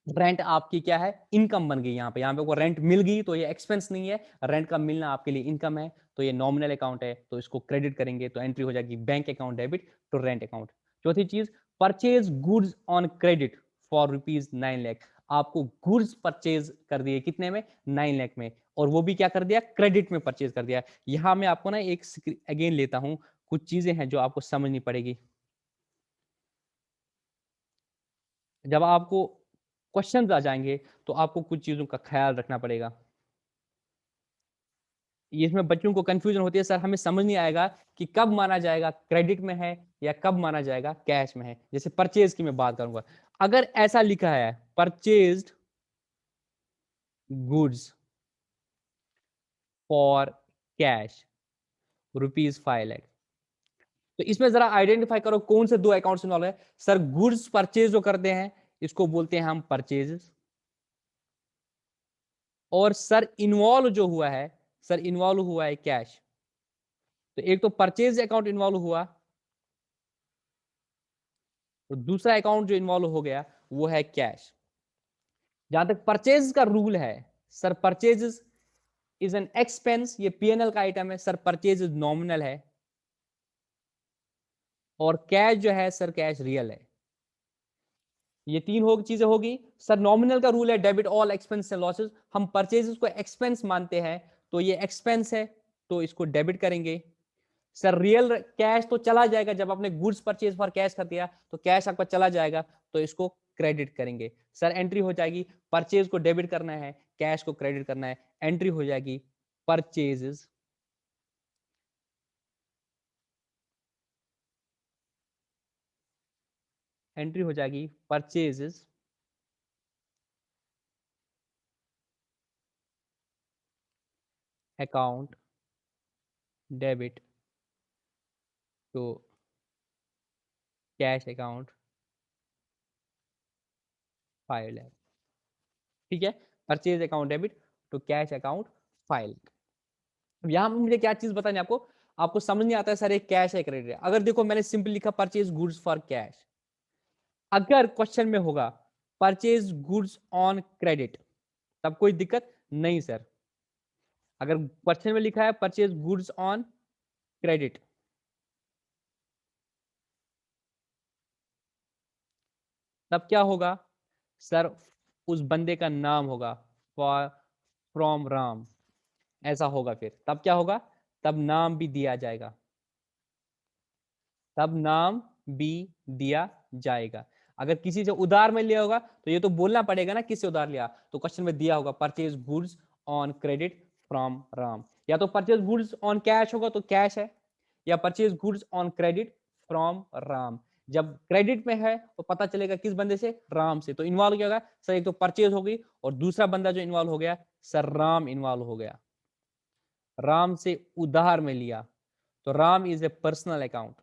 रेंट आपकी क्या है, इनकम बन गई। यहाँ पे को रेंट मिल गई तो ये एक्सपेंस नहीं है, रेंट का मिलना आपके लिए इनकम है, तो ये नॉमिनल अकाउंट है, तो इसको क्रेडिट करेंगे, तो एंट्री हो जाएगी bank account debit to rent account. चौथी चीज, purchase goods on credit for ₹9 lakh. आपको गुड्स परचेज कर दिए कितने में, 9 लाख में, और वो भी क्या कर दिया, क्रेडिट में परचेज कर दिया। यहां मैं आपको ना एक अगेन लेता हूं, कुछ चीजें हैं जो आपको समझनी पड़ेगी। जब आपको क्वेश्चन आ जाएंगे तो आपको कुछ चीजों का ख्याल रखना पड़ेगा। इसमें बच्चों को कंफ्यूजन होती है, सर हमें समझ नहीं आएगा कि कब माना जाएगा क्रेडिट में है या कब माना जाएगा कैश में है। जैसे परचेज की मैं बात करूंगा, अगर ऐसा लिखा है purchased goods for cash ₹5 lakh, तो इसमें जरा आइडेंटिफाई करो कौन से दो अकाउंट्स इन्वॉल्व है। सर गुड्स परचेज जो करते हैं इसको बोलते हैं हम परचेज, और सर इन्वॉल्व जो हुआ है, सर इन्वॉल्व हुआ है कैश। तो एक तो परचेज अकाउंट इन्वॉल्व हुआ, तो दूसरा अकाउंट जो इन्वॉल्व हो गया वो है कैश। जहां तक परचेज का रूल है, sir purchase is an expense, ये पीएनएल का आइटम है, सर परचेज नॉमिनल है, और कैश जो है सर कैश रियल है। ये तीन हो चीजें होगी सर। नॉमिनल का रूल है debit all expense and losses. हम परचेजेस को एक्सपेंस मानते हैं, तो ये एक्सपेंस है तो इसको डेबिट करेंगे। सर रियल कैश तो चला जाएगा, जब आपने गुड्स परचेज फॉर कैश कर दिया तो कैश आपका चला जाएगा, तो इसको क्रेडिट करेंगे। सर एंट्री हो जाएगी, परचेज को डेबिट करना है, कैश को क्रेडिट करना है, एंट्री हो जाएगी परचेजेस, एंट्री हो जाएगी purchases account debit to cash account 5 lakh. ठीक है, purchase account debit to cash account 5 lakh. अब यहां मुझे क्या चीज बतानी है आपको, आपको समझ नहीं आता है सर एक कैश है क्रेडिट है। अगर देखो मैंने सिंपल लिखा परचेज गुड्स फॉर कैश, अगर क्वेश्चन में होगा परचेज गुड्स ऑन क्रेडिट तब कोई दिक्कत नहीं सर। अगर क्वेश्चन में लिखा है परचेज गुड्स ऑन क्रेडिट, तब क्या होगा सर, उस बंदे का नाम होगा फॉर फ्रॉम राम, ऐसा होगा। फिर तब क्या होगा, तब नाम भी दिया जाएगा, तब नाम भी दिया जाएगा। अगर किसी से उधार में लिया होगा तो ये तो बोलना पड़ेगा ना किससे उधार लिया, तो क्वेश्चन में दिया होगा purchase goods on credit from Ram. या तो परचेज गुड्स ऑन कैश होगा तो कैश है, या purchase goods on credit from Ram. जब क्रेडिट में है तो पता चलेगा किस बंदे से, राम से। तो इन्वॉल्व क्या होगा सर, एक तो परचेज होगी और दूसरा बंदा जो इन्वॉल्व हो गया सर राम इन्वॉल्व हो गया, राम से उधार में लिया। तो Ram is a personal account,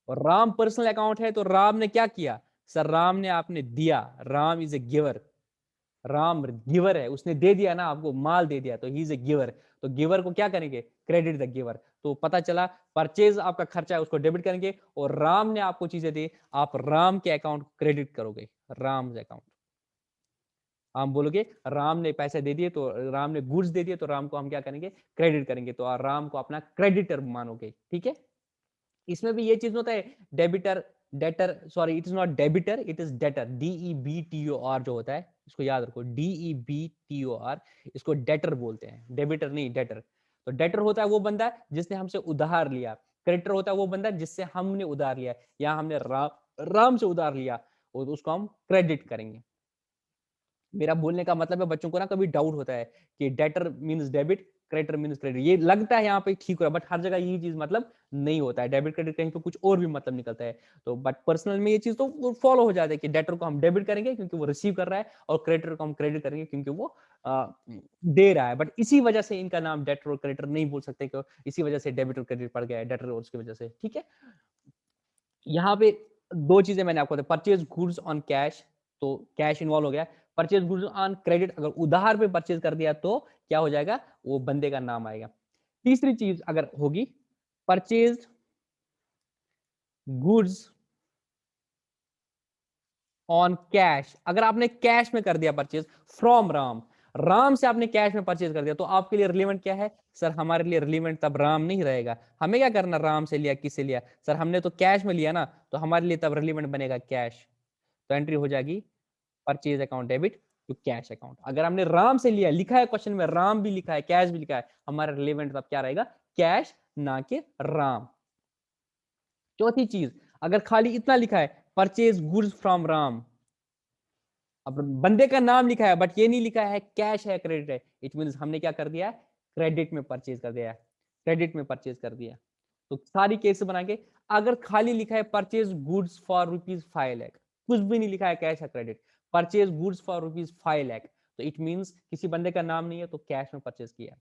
और राम पर्सनल अकाउंट है तो राम ने क्या किया सर, राम ने आपने दिया, Ram is a giver, Ram giver है, उसने दे दिया ना आपको, माल दे दिया, तो ही इज ए गिवर। तो गिवर को क्या करेंगे, क्रेडिट द गिवर। तो पता चला परचेज आपका खर्चा है उसको डेबिट करेंगे, और राम ने आपको चीजें दी, आप राम के अकाउंट को क्रेडिट करोगे, राम अकाउंट। हम बोलोगे राम ने पैसे दे दिए, तो राम ने गुड्स दे दिए, तो राम को हम क्या करेंगे, क्रेडिट करेंगे, तो राम को अपना क्रेडिटर मानोगे। ठीक है, इसमें भी ये चीज होता है debtor debtor, sorry it is not debtor, it is debtor, DEBTOR जो होता है, इसको याद रखो, DEBTOR, इसको डेटर बोलते हैं, डेबिटर नहीं डेटर। तो डेटर होता है वो बंदा जिसने हमसे उधार लिया, क्रेडिटर होता है वो बंदा जिससे हमने उधार लिया, या हमने राम से उधार लिया, और उसको हम क्रेडिट करेंगे। मेरा बोलने का मतलब है, बच्चों को ना कभी डाउट होता है कि debtor means debit, creditor means credit, ये लगता है यहाँ पे ठीक हो रहा है, बट हर जगह ये चीज मतलब नहीं होता है। डेबिट क्रेडिट कहीं पे कुछ और भी मतलब निकलता है। तो बट पर्सनल में ये चीज तो फॉलो हो जाता है कि डेटर को हम डेबिट करेंगे क्योंकि वो रिसीव कर रहा है, और क्रेडिटर को हम क्रेडिट करेंगे क्योंकि वो दे रहा है। बट इसी वजह से इनका नाम डेटर और क्रेडिटर नहीं बोल सकते, क्यों, इसी वजह से डेबिट और क्रेडिट पड़ गया है, डेटर और उसकी वजह से। ठीक है, यहाँ पे दो चीजें मैंने आपको, परचेज गुड्स ऑन कैश, तो कैश इन्वॉल्व हो गया। परचेज गुड्स ऑन क्रेडिट, अगर उधार पे परचेज कर दिया तो क्या हो जाएगा, वो बंदे का नाम आएगा। तीसरी चीज अगर होगी परचेज गुड्स ऑन कैश, अगर आपने कैश में कर दिया परचेज फ्रॉम राम, राम से आपने कैश में परचेज कर दिया, तो आपके लिए रिलेवेंट क्या है सर, हमारे लिए रिलेवेंट तब राम नहीं रहेगा। हमें क्या करना, राम से लिया किससे लिया सर, हमने तो कैश में लिया ना, तो हमारे लिए तब रिलेवेंट बनेगा कैश। तो एंट्री हो जाएगी purchase account debit to cash account. अगर हमने राम से लिया, लिखा है क्वेश्चन में राम भी लिखा है कैश भी लिखा है, हमारा रिलेवेंट तब क्या रहेगा, कैश, ना कि राम। चौथी चीज, अगर खाली इतना लिखा है परचेज गुड्स फ्रॉम राम, अब बंदे का नाम लिखा है बट ये नहीं लिखा है कैश है क्रेडिट है, इट मीन हमने क्या कर दिया, क्रेडिट में परचेज कर दिया, क्रेडिट में परचेज कर दिया। तो सारी केस बना के, अगर खाली लिखा है परचेज गुड्स फॉर ₹5 लाख, कुछ भी नहीं लिखा है कैश या credit, purchase goods for ₹5 lakh, तो इट मींस किसी बंदे का नाम नहीं है तो कैश में परचेज किया।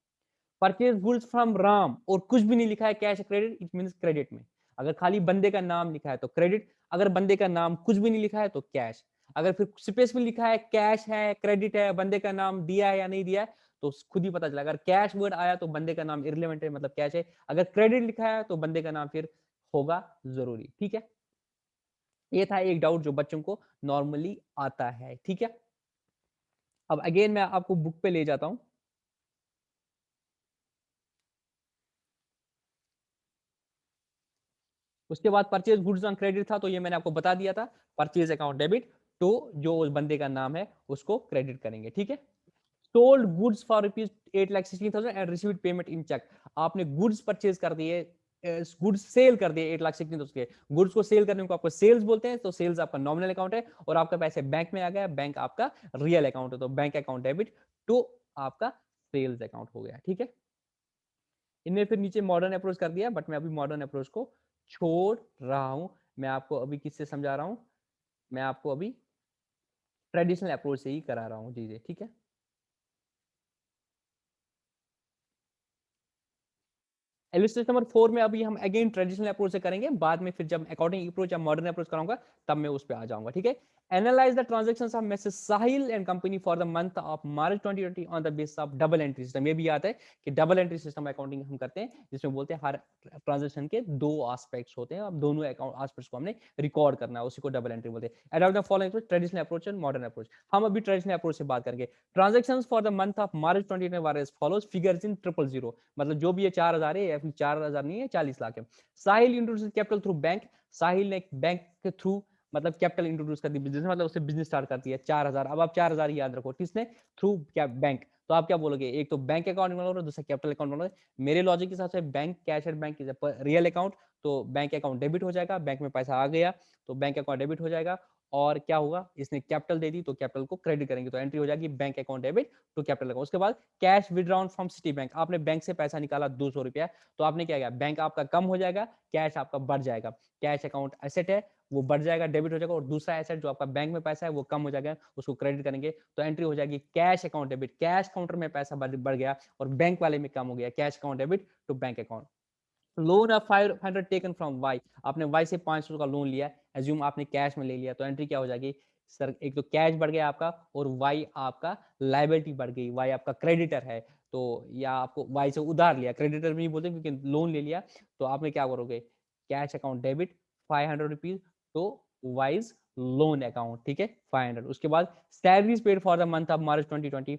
परचेज गुड्स फ्रॉम राम और कुछ भी नहीं लिखा है कैश या क्रेडिट, इट मींस क्रेडिट में। अगर खाली बंदे का नाम लिखा है तो क्रेडिट, अगर बंदे का नाम कुछ भी नहीं लिखा है तो कैश। अगर फिर स्पेस में लिखा है कैश है क्रेडिट है, बंदे का नाम दिया है या नहीं दिया है, तो खुद ही पता चला। अगर कैश वर्ड आया तो बंदे का नाम इररिलेवेंट है, मतलब कैश है। अगर क्रेडिट लिखा है तो बंदे का नाम फिर होगा जरूरी। ठीक है, ये था एक डाउट जो बच्चों को नॉर्मली आता है। ठीक है, अब अगेन मैं आपको बुक पे ले जाता हूं। उसके बाद परचेज गुड्स ऑन क्रेडिट था, तो ये मैंने आपको बता दिया था, परचेज अकाउंट डेबिट, तो जो उस बंदे का नाम है उसको क्रेडिट करेंगे, ठीक है। Sold goods for rupees 8,16,000 and received payment in cheque. आपने गुड्स परचेज कर दिए, गुड्स सेल कर दिए 8,16,000 के, गुड्स को सेल करने को आपको सेल्स बोलते हैं, तो सेल्स आपका नॉमिनल अकाउंट है और आपका पैसे बैंक में आ गया, बैंक आपका रियल अकाउंट है, तो बैंक अकाउंट डेबिट टू आपका सेल्स अकाउंट हो गया, ठीक है। इनने फिर नीचे मॉडर्न अप्रोच कर दिया, बट मैं अभी मॉडर्न अप्रोच को छोड़ रहा हूं। मैं आपको अभी किससे समझा रहा हूं, मैं आपको अभी ट्रेडिशनल अप्रोच से ही करा रहा हूं चीजें, ठीक है। इलस्ट्रेशन नंबर 4 में अभी हम अगेन ट्रेडिशनल अप्रोच से करेंगे, बाद में फिर जब अकाउंटिंग अप्रोच या मॉडर्न अप्रोच कराऊंगा तब मैं उस पे आ जाऊंगा, ठीक है। Analyse the transactions of Mrs Sahil and company for the month of March 2020 on the basis of double entry system. ये भी याद है कि डबल एंट्री सिस्टम अकाउंटिंग हम करते हैं, जिसमें बोलते हैं हर ट्रांजैक्शन के दो एस्पेक्ट्स होते हैं, अब दोनों अकाउंट एस्पेक्ट्स को हमने रिकॉर्ड करना है, उसी को डबल एंट्री बोलते हैं। Adopt the following approach, traditional approach and modern approach. हम अभी ट्रेडिशनल अप्रोच से बात करेंगे। Transactions for the month of March 2020 were as follows, figures in 000, मतलब जो भी ये 4,000 है या फिर 4,000 नहीं है, 40 लाख है। साहिल इंट्रोड्यूस कैपिटल थ्रू बैंक, साहिल ने बैंक के थ्रू मतलब कैपिटल इंट्रोड्यूस कर दी बिजनेस, मतलब उससे बिजनेस स्टार्ट करती है 4,000। अब आप 4,000 याद रखो, किसने, थ्रू क्या, बैंक। तो आप क्या बोलोगे, एक तो बैंक अकाउंट में और दूसरा कैपिटल अकाउंट में। मेरे लॉजिक के हिसाब से bank cash and bank is real account, तो बैंक अकाउंट डेबिट हो जाएगा, बैंक में पैसा आ गया तो बैंक अकाउंट डेबिट हो जाएगा। और क्या होगा, इसने कैपिटल दे दी तो कैपिटल को क्रेडिट करेंगे, तो एंट्री हो जाएगी bank account debit to capital account. उसके बाद cash withdrawn from city bank, आपने बैंक से पैसा निकाला 200 रुपया, तो आपने क्या किया, बैंक आपका कम हो जाएगा, कैश आपका बढ़ जाएगा। कैश अकाउंट एसेट है, वो बढ़ जाएगा, डेबिट हो जाएगा, और दूसरा एसेट जो आपका बैंक में पैसा है वो कम हो जाएगा, उसको क्रेडिट करेंगे, तो एंट्री हो जाएगी cash account debit. Cash counter में पैसा बढ़ गया और बैंक वाले में कम हो गया, cash account debit to bank account. Loan of 500 taken from Y, आपने वाई से 500 का लोन लिया, एज्यूम आपने कैश में ले लिया, तो एंट्री क्या हो जाएगी, सर एक तो कैश बढ़ गया आपका और वाई आपका लाइबिलिटी बढ़ गई, वाई आपका क्रेडिटर है, तो या आपको वाई से उधार लिया, क्रेडिटर नहीं बोलते क्योंकि लोन ले लिया, तो आपने क्या करोगे, कैश अकाउंट डेबिट 500 रुपीज तो वाइज लोन अकाउंट, ठीक है 500। उसके बाद salaries paid for the month of March 2020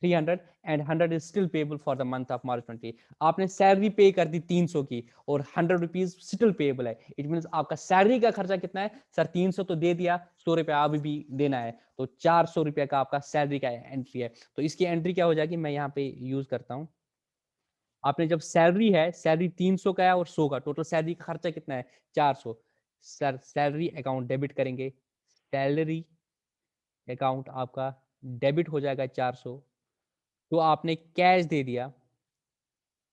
300 and 100 is still payable for the month of मार्च 20। आपने सैलरी पे कर दी 300 की और 100 रुपीज स्टिल पेबल है, इट मीन आपका सैलरी का खर्चा कितना है, सर 300 तो दे दिया, 100 रुपया अभी भी देना है, तो 400 रुपया का आपका सैलरी का एंट्री है। तो इसकी एंट्री क्या हो जाएगी, मैं यहाँ पे यूज करता हूँ। आपने जब सैलरी है, सैलरी 300 का है और 100 का, टोटल सैलरी का खर्चा कितना है 400, सर सैलरी अकाउंट डेबिट करेंगे, सैलरी अकाउंट आपका डेबिट हो जाएगा 400, तो आपने कैश दे दिया,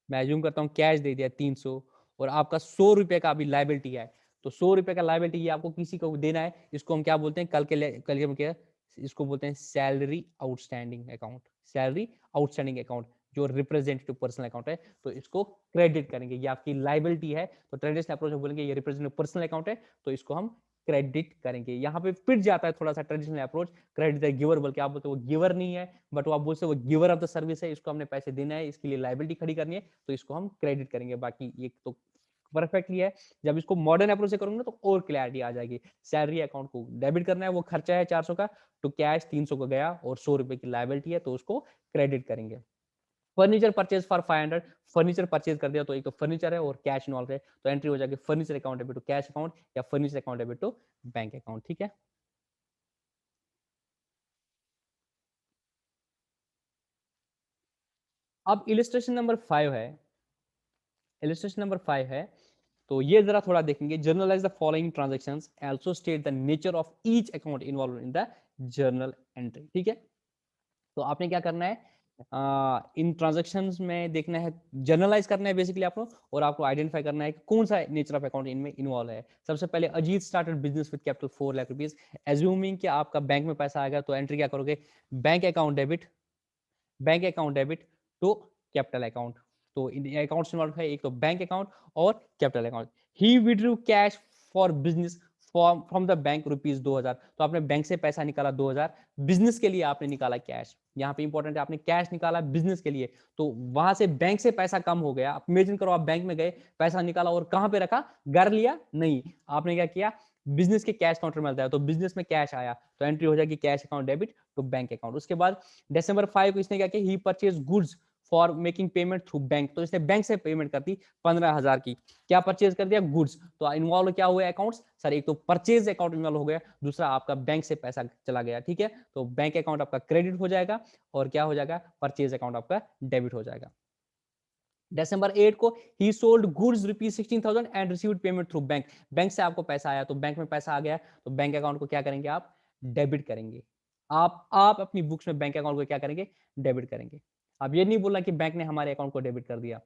मैं अज्यूम करता हूँ कैश दे दिया 300, और आपका 100 रुपए का अभी लाइबिलिटी है, तो 100 रुपए का लाइबिलिटी ये आपको किसी को देना है, इसको हम क्या बोलते हैं, कल के क्या, इसको बोलते हैं salary outstanding account, salary outstanding account जो रिप्रेजेंटेटिव पर्सनल अकाउंट है, तो इसको क्रेडिट करेंगे, ये आपकी लाइबिलिटी है, तो ट्रेडिशनल अप्रोच में बोलेंगे ये रिप्रेजेंटेटिव पर्सनल अकाउंट है, तो इसको हम क्रेडिट करेंगे। यहाँ पे फिर जाता है थोड़ा सा traditional approach, credit the giver, बल्कि आप बोलते हो वो गिवर नहीं है, बट वो आप बोलते हो वो गिवर ऑफ द सर्विस है, इसको हमने पैसे देना है, इसके लिए लाइबिलिटी खड़ी करनी है, तो इसको हम क्रेडिट करेंगे। बाकी ये तो परफेक्टली है। जब इसको मॉडर्न अप्रोच से करूंगा तो और क्लैरिटी आ जाएगी। सैलरी अकाउंट को डेबिट करना है, वो खर्चा है 400 का, तो कैश 300 का गया और 100 रुपए की लाइबिलिटी है, तो उसको क्रेडिट करेंगे। Furniture purchase for 500, furniture purchase कर दिया, तो एक तो फर्नीचर है और कैश इन्वॉल्व है, तो एंट्री हो जाएगी furniture account debit to cash account या furniture account debit to bank account, ठीक है। अब इलिस्ट्रेशन नंबर 5 है, इलिस्ट्रेशन नंबर 5 है, तो ये जरा थोड़ा देखेंगे। Generalized the following transactions, also state the nature of each account involve in the journal entry, ठीक है। तो आपने क्या करना है, इन ट्रांजैक्शंस में देखना है, जर्नलाइज करना है बेसिकली आपको, और आपको आइडेंटिफाई करना है कि कौन सा नेचर ऑफ अकाउंट इनमें इन्वॉल्व है। सबसे पहले Ajit started business with capital 4 lakh rupees, assuming कि आपका बैंक में पैसा आएगा, तो एंट्री क्या करोगे, bank account debit, bank account debit to capital account. तो इन अकाउंट्स इन्वॉल्व है, एक तो बैंक अकाउंट और capital account. He withdrew cash for business from the bank rupees 2,000, तो आपने बैंक से पैसा निकाला 2,000, बिजनेस के लिए आपने निकाला कैश, यहाँ पे इंपॉर्टेंट है, आपने कैश निकाला बिजनेस के लिए, तो वहां से बैंक से पैसा कम हो गया। आप इमेजिन करो, आप बैंक में गए, पैसा निकाला और कहां पे रखा, घर लिया नहीं, आपने क्या किया, बिजनेस के कैश काउंटर में है, तो बिजनेस में कैश आया, तो एंट्री हो जाएगी cash account debit to bank account. उसके बाद December 5 को इसने क्या किया, he purchase goods for making payment through bank, तो इसने बैंक से पेमेंट कर दी 15,000 की। क्या परचेज कर दिया? गुड्स। तो इन्वॉल्व क्या हुए अकाउंट्स सर? एक तो परचेज अकाउंट इन्वॉल्व हो गया, दूसरा आपका बैंक से पैसा चला गया, ठीक है। तो बैंक अकाउंट आपका क्रेडिट हो जाएगा और क्या हो जाएगा? परचेज अकाउंट आपका डेबिट हो जाएगा। December 8 को ही sold goods ₹16,000 and received payment through bank. Bank से आपको पैसा आया, तो बैंक में पैसा आ गया, तो बैंक अकाउंट को क्या करेंगे आप? डेबिट करेंगे। आप अपनी बुक्स में बैंक अकाउंट को क्या करेंगे? डेबिट करेंगे। अब ये नहीं बोलना कि बैंक ने हमारे अकाउंट को डेबिट कर दिया,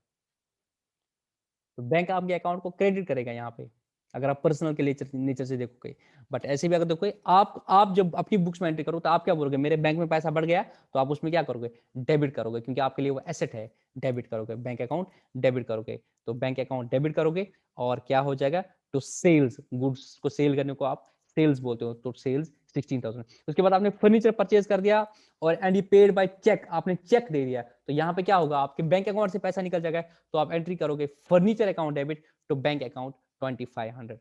तो बैंक आपके अकाउंट को क्रेडिट करेगा यहाँ पे, अगर आप पर्सनल के नेचर से देखोगे। बट ऐसे भी अगर देखोगे, आप जब अपनी बुक्स में एंट्री करो तो आप क्या बोलोगे? मेरे बैंक में पैसा बढ़ गया, तो आप उसमें क्या करोगे? डेबिट करोगे, क्योंकि आपके लिए वो एसेट है। डेबिट करोगे, बैंक अकाउंट डेबिट करोगे, तो बैंक अकाउंट डेबिट करोगे और क्या हो जाएगा? तो सेल्स, गुड्स को सेल करने को आप सेल्स बोलते हो, तो सेल्स 16,000। उसके बाद आपने फर्नीचर परचेज कर दिया और and you paid by cheque, आपने चेक दे दिया, तो यहाँ पे क्या होगा? आपके बैंक अकाउंट से पैसा निकल जाएगा, तो आप एंट्री करोगे furniture account debit to bank account 2500।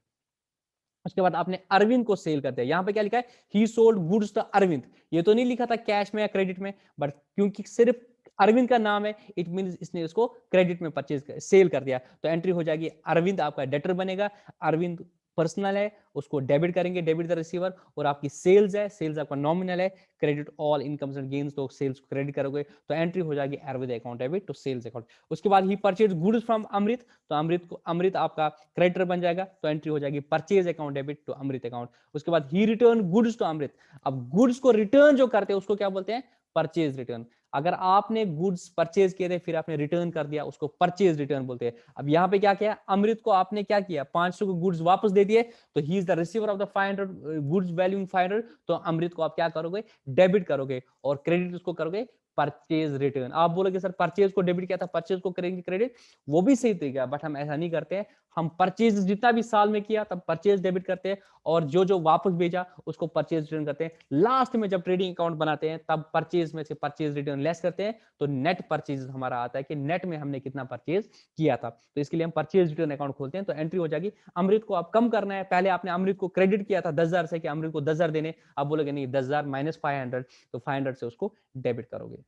उसके बाद आपने अरविंद को सेल कर दिया, यहाँ पे क्या लिखा है? He sold goods to Arvind. ये तो नहीं लिखा था कैश में या क्रेडिट में, बट क्योंकि सिर्फ अरविंद का नाम है, इट मीन इसने इसको क्रेडिट में सेल कर दिया, तो एंट्री हो जाएगी अरविंद आपका डेटर बनेगा। अरविंद पर्सनल है, उसको डेबिट करेंगे, डेबिट द रिसीवर। और आपकी सेल्स है, सेल्स आपका नॉमिनल है, credit all incomes and gains, तो सेल्स को क्रेडिट करोगे, तो एंट्री हो जाएगी Arvind account debit to sales account. उसके बाद he purchase goods from Amrit, तो अमृत आपका क्रेडिटर बन जाएगा, तो एंट्री हो जाएगी purchase account debit to Amrit account. उसके बाद he return goods to Amrit. अब गुड्स को रिटर्न जो करते हैं उसको क्या बोलते हैं? Purchase return. अगर आपने गुड्स परचेज किए थे फिर आपने रिटर्न कर दिया, उसको परचेज रिटर्न बोलते हैं। अब यहाँ पे क्या किया? अमृत को आपने क्या किया? 500 को गुड्स वापस दे दिए, तो he is the receiver of the 500 goods value 500, तो अमृत को आप क्या करोगे? डेबिट करोगे और क्रेडिट उसको करोगे परचेज रिटर्न। आप बोलोगे सर परचेज को डेबिट किया था, परचेज को करेंगे क्रेडिट, वो भी सही तरीका, बट हम ऐसा नहीं करते हैं। हम परचेज जितना भी साल में किया तब परचेज डेबिट करते हैं, और जो जो वापस भेजा उसको परचेज रिटर्न करते हैं। लास्ट में जब ट्रेडिंग अकाउंट बनाते हैं तब परचेज में से परचेज रिटर्न लेस करते हैं, तो नेट परचेज हमारा आता है कि नेट में हमने कितना परचेज किया था, तो इसके लिए हम परचेज रिटर्न अकाउंट खोलते हैं। तो एंट्री हो जाएगी अमृत को आप कम करना है, पहले आपने अमृत को क्रेडिट किया था 10,000 से कि अमृत को 10,000 देने, आप बोलोगे नहीं 10,000 माइनस 500, तो 500 से उसको डेबिट करोगे।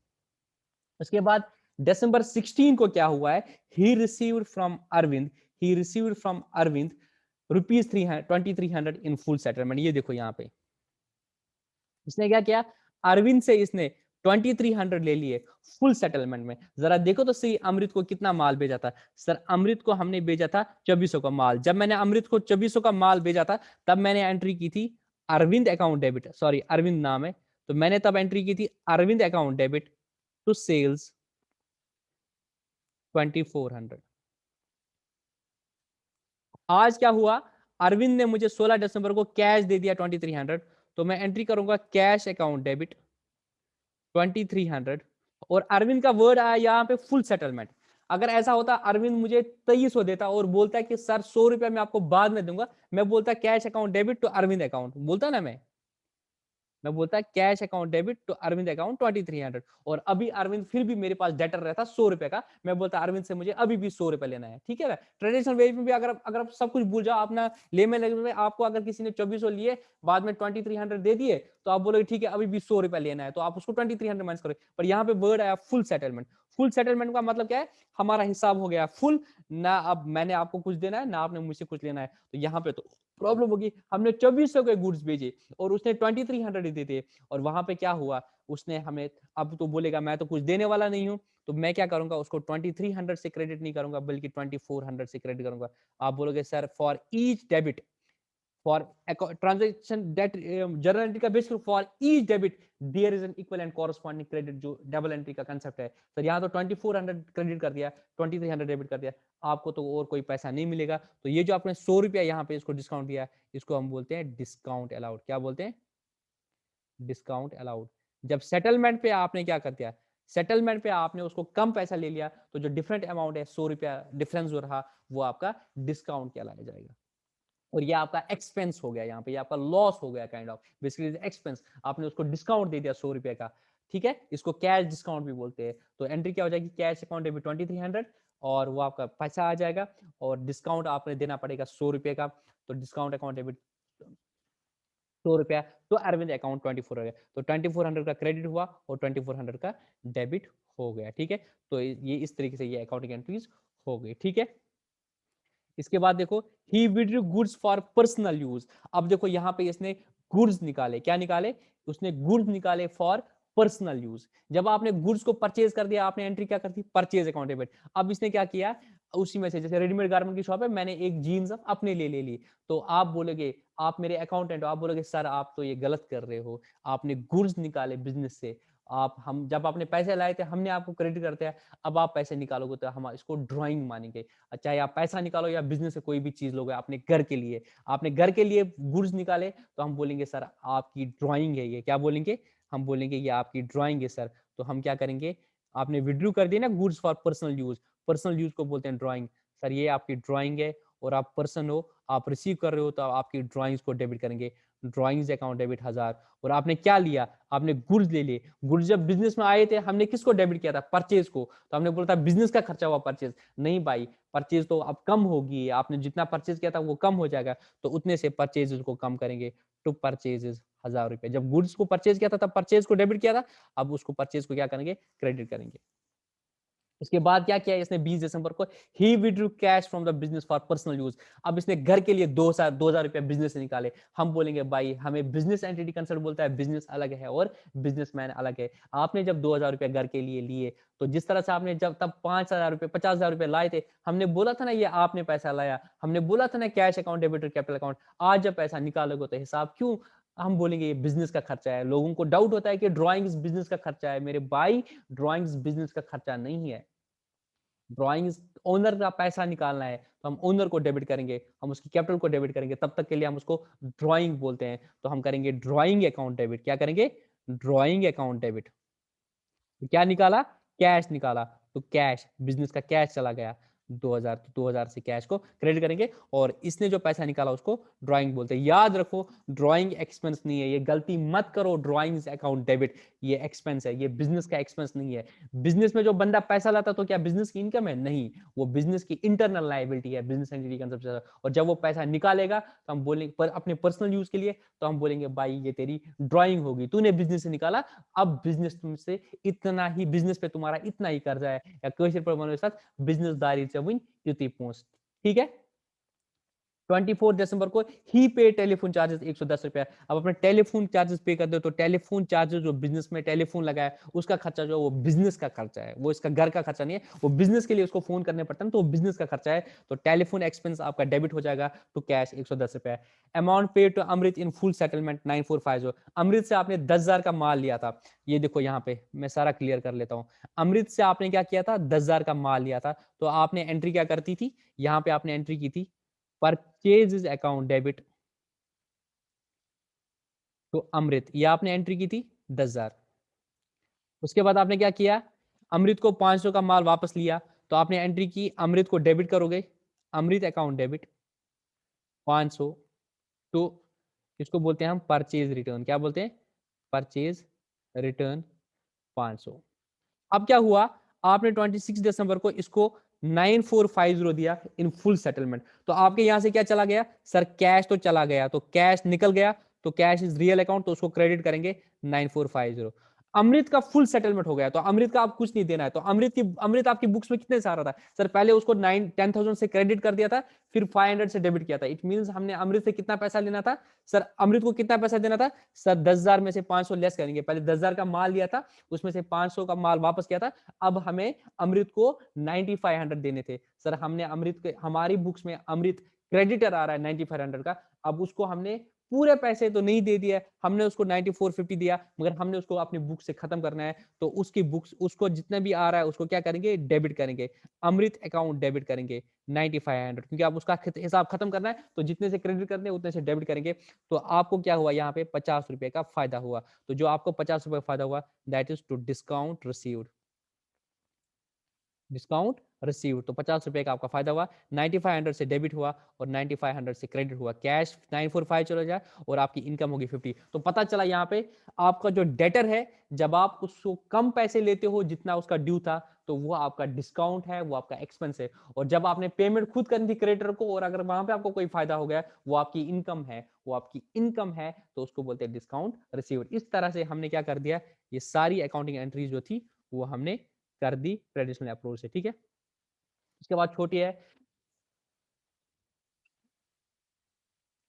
उसके बाद दिसंबर 16 को क्या हुआ है? He received from Arvind, he received from Arvind rupees 2300 in full settlement. ये देखो यहाँ पे इसने क्या किया? अरविंद से इसने 2300 ले लिए फुल सेटलमेंट में। जरा देखो तो सही अमृत को कितना माल भेजा था। सर अमृत को हमने भेजा था 2400 का माल। जब मैंने अमृत को 2400 का माल भेजा था तब मैंने एंट्री की थी Arvind account debit, sorry Arvind नाम है, तो मैंने तब एंट्री की थी Arvind account debit to sales 2400। आज क्या हुआ? अरविंद ने मुझे 16 दिसंबर को कैश दे दिया 2300, तो मैं एंट्री करूंगा कैश अकाउंट डेबिट 2300, और अरविंद का वर्ड आया यहाँ पे फुल सेटलमेंट। अगर ऐसा होता अरविंद मुझे 2300 देता और बोलता है कि सर 100 रुपया मैं आपको बाद में दूंगा, मैं बोलता cash account debit to Arvind account, बोलता ना मैं बोलता cash account debit to Arvind account 2300, और अभी अरविंद फिर भी मेरे पास डेटर रहता 100 रुपए का, मैं बोलता अरविंद से मुझे अभी भी 100 रुपए लेना है, ठीक है। ट्रेडिशनल वे में भी अगर आप सब कुछ भूल जाओ अपना ले में आपको अगर किसी ने 2400 लिए बाद में 2300 दे दिए, तो आप बोलोगे ठीक है अभी भी 100 रुपए लेना है, तो आप उसको 2300 माइनस करोगे। पर यहाँ पे वर्ड आया फुल सेटलमेंट। फुल सेटलमेंट का मतलब क्या है? हमारा हिसाब हो गया फुल, ना अब मैंने आपको कुछ देना है ना आपने मुझसे कुछ लेना है, तो यहाँ पे तो प्रॉब्लम होगी। हमने 2400 के गुड्स भेजे और उसने 2300 ही दे दिए, और वहां पे क्या हुआ? उसने हमें, अब तो बोलेगा मैं तो कुछ देने वाला नहीं हूं, तो मैं क्या करूंगा? उसको 2300 से क्रेडिट नहीं करूंगा बल्कि 2400 से क्रेडिट करूंगा। आप बोलोगे sir for each debit, for transaction date journal entry का base for each debit there is an equal and corresponding credit, जो डबल एंट्री का कंसेप्ट है। सर यहाँ तो 2400 क्रेडिट कर दिया, 2300 डेबिट कर दिया, आपको तो और कोई पैसा नहीं मिलेगा। तो ये जो आपने 100 रुपया यहाँ पे इसको डिस्काउंट दिया, इसको हम बोलते हैं डिस्काउंट अलाउड। क्या बोलते हैं? Discount allowed. जब सेटलमेंट पे आपने क्या कर दिया? सेटलमेंट पे आपने उसको कम पैसा ले लिया, तो जो डिफरेंट अमाउंट है 100 रुपया डिफरेंस जो रहा वो आपका डिस्काउंट कहलाया जाएगा, और ये आपका एक्सपेंस हो गया, यहाँ पे ये आपका लॉस हो गया काइंड ऑफ, बेसिकली एक्सपेंस। आपने उसको डिस्काउंट दे दिया 100 रुपए का, ठीक है। इसको कैश डिस्काउंट भी बोलते हैं। तो एंट्री क्या हो जाएगी? कैश अकाउंट डेबिट 2300, और वो आपका पैसा आ जाएगा, और डिस्काउंट आपने देना पड़ेगा 100 रुपए का, तो डिस्काउंट अकाउंट डेबिट 100 रुपया, तो अरविंद अकाउंट 2400 हो गया, तो 2400 का क्रेडिट हुआ और 2400 का डेबिट हो गया, ठीक है। तो ये इस तरीके से ये अकाउंटिंग एंट्रीज हो गई, ठीक है। इसके बाद देखो ही withdrew goods for personal use. अब देखो यहाँ पे इसने गुड्स निकाले, क्या निकाले, उसने गुड्स निकाले फॉर पर्सनल यूज। जब आपने गुड्स को परचेज कर दिया, आपने एंट्री क्या कर दी, परचेज अकाउंट डेबिट। अब इसने क्या किया, उसी में से जैसे रेडीमेड गारमेंट की शॉप है, मैंने एक जीन्स अपने लिए ले ली, तो आप बोलोगे, आप मेरे अकाउंटेंट हो, आप बोलोगे सर आप तो ये गलत कर रहे हो, आपने गुड्स निकाले बिजनेस से, आप हम जब आपने पैसे लाए थे हमने आपको क्रेडिट करते हैं, अब आप पैसे निकालोगे तो हम इसको ड्राइंग मानेंगे। चाहे आप पैसा निकालो या बिजनेस से कोई भी चीज लोगे आपने घर के लिए, आपने घर के लिए गुड्स निकाले, तो हम बोलेंगे सर आपकी ड्राइंग है ये, क्या बोलेंगे, हम बोलेंगे ये आपकी ड्राइंग है सर। तो हम क्या करेंगे, आपने विड्रू कर दिया ना goods for personal use, personal use को बोलते हैं ड्राइंग, सर ये आपकी ड्राइंग है और आप पर्सन हो, आप रिसीव कर रहे हो तो आपकी ड्राइंग्स को डेबिट करेंगे, ड्राइंग्स अकाउंट डेबिट 1000। और आपने क्या लिया, आपने गुड्स ले लिए, गुड्स जब बिजनेस में आए थे हमने किसको डेबिट किया था, परचेज को, तो हमने बोला था बिजनेस का खर्चा हुआ परचेज, नहीं भाई परचेज तो अब कम होगी, आपने जितना परचेज किया था वो कम हो जाएगा, तो उतने से परचेज को कम करेंगे, टू परचेजेस 1000 रुपए। जब गुड्स को परचेज किया था तब परचेज को डेबिट किया था, अब उसको परचेज को क्या करेंगे, क्रेडिट करेंगे। उसके बाद क्या किया इसने 20 दिसंबर को, ही withdrew cash from the business for personal use. अब इसने घर के लिए 2000 रुपए बिजनेस से निकाले, हम बोलेंगे भाई हमें बिजनेस एंटिटी कंसेप्ट बोलता है, बिजनेस अलग है और बिजनेसमैन अलग है। आपने जब 2000 रुपए घर के लिए लिए, तो जिस तरह से आपने जब तब 5000 रुपए 50,000 रुपए लाए थे, हमने बोला था ना ये आपने पैसा लाया, हमने बोला था ना कैश अकाउंट डेबिट और कैपिटल अकाउंट, आज जब पैसा निकालोगे तो हिसाब क्यों, हम बोलेंगे ये बिजनेस का खर्चा है। लोगों को डाउट होता है कि ड्राइंग्स बिजनेस का खर्चा है, मेरे भाई ड्राइंग्स बिजनेस का खर्चा नहीं है, ड्राइंग्स ओनर का पैसा निकालना है तो हम ओनर को डेबिट करेंगे, हम उसकी कैपिटल को डेबिट करेंगे, तब तक के लिए हम उसको ड्राइंग बोलते हैं, तो हम करेंगे ड्राइंग अकाउंट डेबिट, क्या करेंगे, ड्राइंग अकाउंट डेबिट। तो क्या निकाला, कैश निकाला, तो कैश बिजनेस का कैश चला गया 2000, तो 2000 से कैश को क्रेडिट करेंगे, और इसने जो पैसा निकाला उसको ड्राइंग बोलते हैं। याद रखो ड्राइंग एक्सपेंस नहीं है, ये गलती मत करो, ड्राइंग्स अकाउंट डेबिट ये एक्सपेंस है, ये बिजनेस का एक्सपेंस नहीं है। बिजनेस में जो बंदा पैसा लाता तो क्या बिजनेस की इनकम है, नहीं, वो बिजनेस की इंटरनल लायबिलिटी है, बिजनेस एंटिटी कंसेप्ट। और जब वो पैसा निकालेगा तो हम बोलेंगे पर अपने पर्सनल यूज के लिए, तो हम बोलेंगे भाई ये तेरी ड्राइंग होगी, तूने बिजनेस से निकाला, अब बिजनेस तुमसे इतना ही, बिजनेस पे तुम्हारा इतना ही कर्जा है, या कैशियर पर के साथ बिजनेस दारी से विन युति पोस्ट, ठीक है। 24 दिसंबर को ही पे टेलीफोन चार्जेस 110 रुपया। अब अपने टेलीफोन चार्जेस पे कर दो, तो टेलीफोन चार्जेस जो बिजनेस में टेलीफोन लगा है उसका खर्चा जो है वो बिजनेस का खर्चा है, वो इसका घर का खर्चा नहीं है, वो बिजनेस के लिए उसको फोन करने पड़ता है तो वो बिजनेस का खर्चा है, तो टेलीफोन एक्सपेंस आपका डेबिट हो जाएगा टू कैश 110 रुपया। Amount paid to Amrit in full settlement 9450। Amrit से आपने 10,000 का माल लिया था, ये देखो यहाँ पे मैं सारा क्लियर कर लेता हूँ। अमृत से आपने क्या किया था, 10,000 का माल लिया था, तो आपने एंट्री क्या करती थी, यहाँ पे आपने एंट्री की थी परचेज अकाउंट डेबिट तो अमृत, ये आपने एंट्री की थी 10,000। उसके बाद आपने क्या किया, अमृत को 500 का माल वापस लिया, तो आपने एंट्री की अमृत को डेबिट करोगे, अमृत अकाउंट डेबिट 500, तो इसको बोलते हैं हम परचेज रिटर्न, क्या बोलते हैं, परचेज रिटर्न 500। अब क्या हुआ, आपने 26 दिसंबर को इसको 9450 दिया इन फुल सेटलमेंट, तो आपके यहां से क्या चला गया सर, कैश तो चला गया, तो कैश निकल गया, तो कैश इज रियल अकाउंट, तो उसको क्रेडिट करेंगे 9450। अमृत का फुल सेटलमेंट हो गया, तो अमृत का आप कुछ नहीं देना है, तो अमृत आपकी बुक्स में कितने से आ रहा था सर, पहले उसको 10,000 से क्रेडिट कर दिया था, फिर 500 से डेबिट किया था, इट मींस हमने अमृत से कितना पैसा लेना था सर, अमृत को कितना पैसा देना था सर, 10,000 में से 500 लेस करेंगे, पहले 10,000 का माल लिया था, उसमें से 500 का माल वापस किया था, अब हमें अमृत को 9500 देने थे सर, हमने अमृत के, हमारी बुक्स में अमृत क्रेडिटर आ रहा है 9500 का, अब उसको हमने पूरे पैसे तो नहीं दे दिया, हमने उसको 9450 दिया, मगर हमने उसको अपनी बुक से खत्म करना है, तो उसकी बुक्स उसको जितना भी आ रहा है उसको क्या करेंगे, डेबिट करेंगे, अमृत अकाउंट डेबिट करेंगे 9500, क्योंकि आप उसका हिसाब खत्म करना है, तो जितने से क्रेडिट करने हैं उतने से डेबिट करेंगे। तो आपको क्या हुआ यहाँ पे 50 रुपए का फायदा हुआ, तो जो आपको 50 रुपए का फायदा हुआ that is to discount received, discount receive, तो 50 रुपए का आपका फायदा हुआ, 9500 से डेबिट हुआ और 9500 से क्रेडिट हुआ, कैश 945 चला जाए और आपकी इनकम होगी 50। तो पता चला यहाँ पे आपका जो डेटर है, जब आप उसको कम पैसे लेते हो जितना उसका ड्यू था, तो वो आपका डिस्काउंट है, वो आपका एक्सपेंस है, और जब आपने पेमेंट खुद करनी थी क्रेडिटर को और अगर वहां पे आपको कोई फायदा हो गया, वो आपकी इनकम है, वो आपकी इनकम है, तो उसको बोलते हैं डिस्काउंट रिसीव्ड। इस तरह से हमने क्या कर दिया, ये सारी अकाउंटिंग एंट्रीज जो थी वो हमने कर दी ट्रेडिशनल अप्रोच से, ठीक है। उसके बाद छोटी है,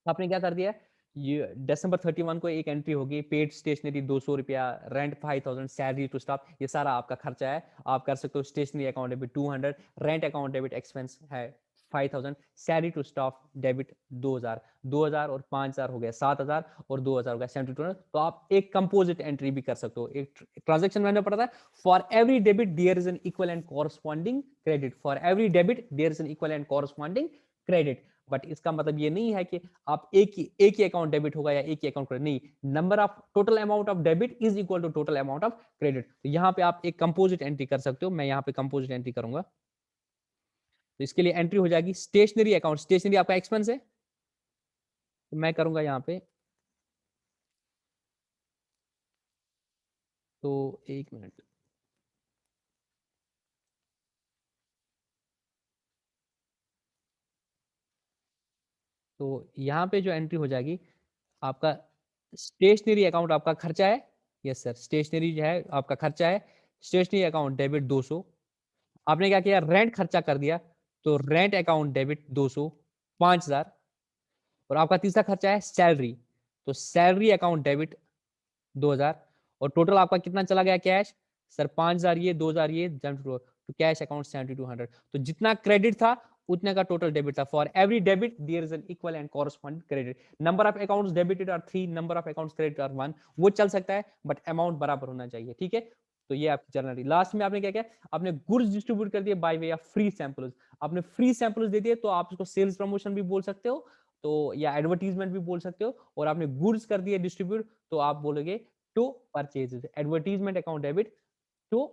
आपने क्या कर दिया, ये दिसंबर 31 को एक एंट्री होगी, पेड स्टेशनरी 200 रुपया, रेंट 5000, सैलरी टू स्टाफ, ये सारा आपका खर्चा है। आप कर सकते हो stationery account debit 200, rent account debit expense है 5000, सैलरी टू स्टाफ डेबिट 2000, 2000 और 5000 हो गया 7000, और 2000 हो गया 7200। तो आप एक कंपोजिट एंट्री भी कर सकते हो। एक ट्रांजेक्शन मैंने पढ़ा था, for every debit there is an equal and corresponding credit, for every debit there is an equal and corresponding credit. But इसका मतलब ये नहीं है कि आप एक ही अकाउंट डेबिट होगा या एक ही अकाउंट क्रेडिट, नहीं, number of total amount of debit is equal to total amount of credit. तो यहाँ पे आप एक कंपोजिट एंट्री कर सकते हो, मैं यहाँ पे कंपोजिट एंट्री करूंगा। तो इसके लिए एंट्री हो जाएगी स्टेशनरी अकाउंट, स्टेशनरी आपका एक्सपेंस है, तो मैं करूंगा यहाँ पे, तो एक मिनट, तो यहाँ पे जो एंट्री हो जाएगी, आपका स्टेशनरी अकाउंट आपका खर्चा है, यस सर, स्टेशनरी जो है आपका खर्चा है, स्टेशनरी अकाउंट डेबिट 200, आपने क्या किया, रेंट खर्चा कर दिया, तो रेंट अकाउंट डेबिट 200, 5000, और आपका तीसरा खर्चा है सैलरी, तो सैलरी अकाउंट डेबिट 2000, और टोटल आपका कितना चला गया कैश, सर 5000 ये 2000 ये, तो कैश अकाउंट 7200। तो जितना क्रेडिट था उतने का टोटल डेबिट था। For every debit there is an equal and corresponding credit, number of accounts debited are 3, number of accounts credit are 1, वो चल सकता है बट अमाउंट बराबर होना चाहिए, ठीक है। तो ये आपकी जर्नल। लास्ट में आपने क्या किया, आपने गुड्स डिस्ट्रीब्यूट कर दिए by way of free samples, आपने फ्री सैंपल्स दे दिए, तो आप उसको सेल्स प्रमोशन भी बोल सकते हो, तो या एडवर्टीजमेंट भी बोल सकते हो, और आपने गुड्स कर दिए डिस्ट्रीब्यूट, तो आप बोलोगे to purchases, advertisement account debit to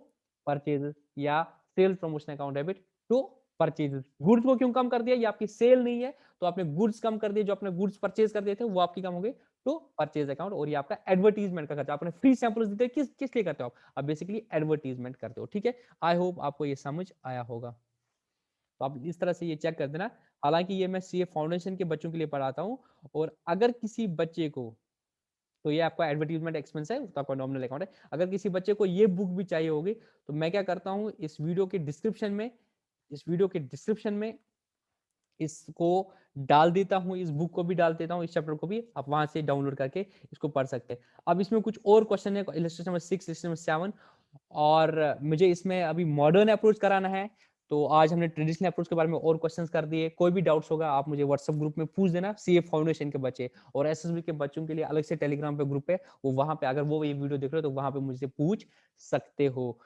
purchases, या sales promotion account debit to purchases. Goods को क्यों कम कर दिया, ये आपकी सेल नहीं है, तो आपने गुड्स कम कर दिए, जो आपने गुड्स परचेज कर दिए थे वो आपकी कम हो गई टू परचेज अकाउंट, और ये आपका एडवर्टीजमेंट का खर्चा, आपने फ्री सैंपल्स देते किस लिए करते हो आप बेसिकली एडवर्टीजमेंट करते हो, ठीक है। आई होप आपको ये समझ आया होगा, तो आप इस तरह से ये चेक कर देना। हालांकि ये मैं सीए फाउंडेशन के बच्चों के लिए पढ़ाता हूँ, और अगर किसी बच्चे को, तो ये आपका एडवर्टीजमेंट एक्सपेंस है, तो आपका नॉमिनल अकाउंट है, अगर किसी बच्चे को ये बुक भी चाहिए होगी, तो मैं क्या करता हूँ, इस वीडियो के डिस्क्रिप्शन में इसको डाल देता हूँ, इस बुक को भी डाल देता हूँ, इस चैप्टर को भी आप वहां से डाउनलोड करके इसको पढ़ सकते हैं। अब इसमें कुछ और क्वेश्चन है, इलस्ट्रेशन नंबर 6, इलस्ट्रेशन नंबर 7, और मुझे इसमें अभी मॉडर्न अप्रोच कराना है, तो आज हमने ट्रेडिशनल अप्रोच के बारे में और क्वेश्चंस कर दिए। कोई भी डाउट्स होगा आप मुझे व्हाट्सएप ग्रुप में पूछ देना, सीए फाउंडेशन के बच्चे, और एसएसबी के बच्चों के लिए अलग से टेलीग्राम पे ग्रुप है, वो वहां पे अगर वो ये वीडियो देख रहे हो तो वहां पे मुझसे पूछ सकते हो।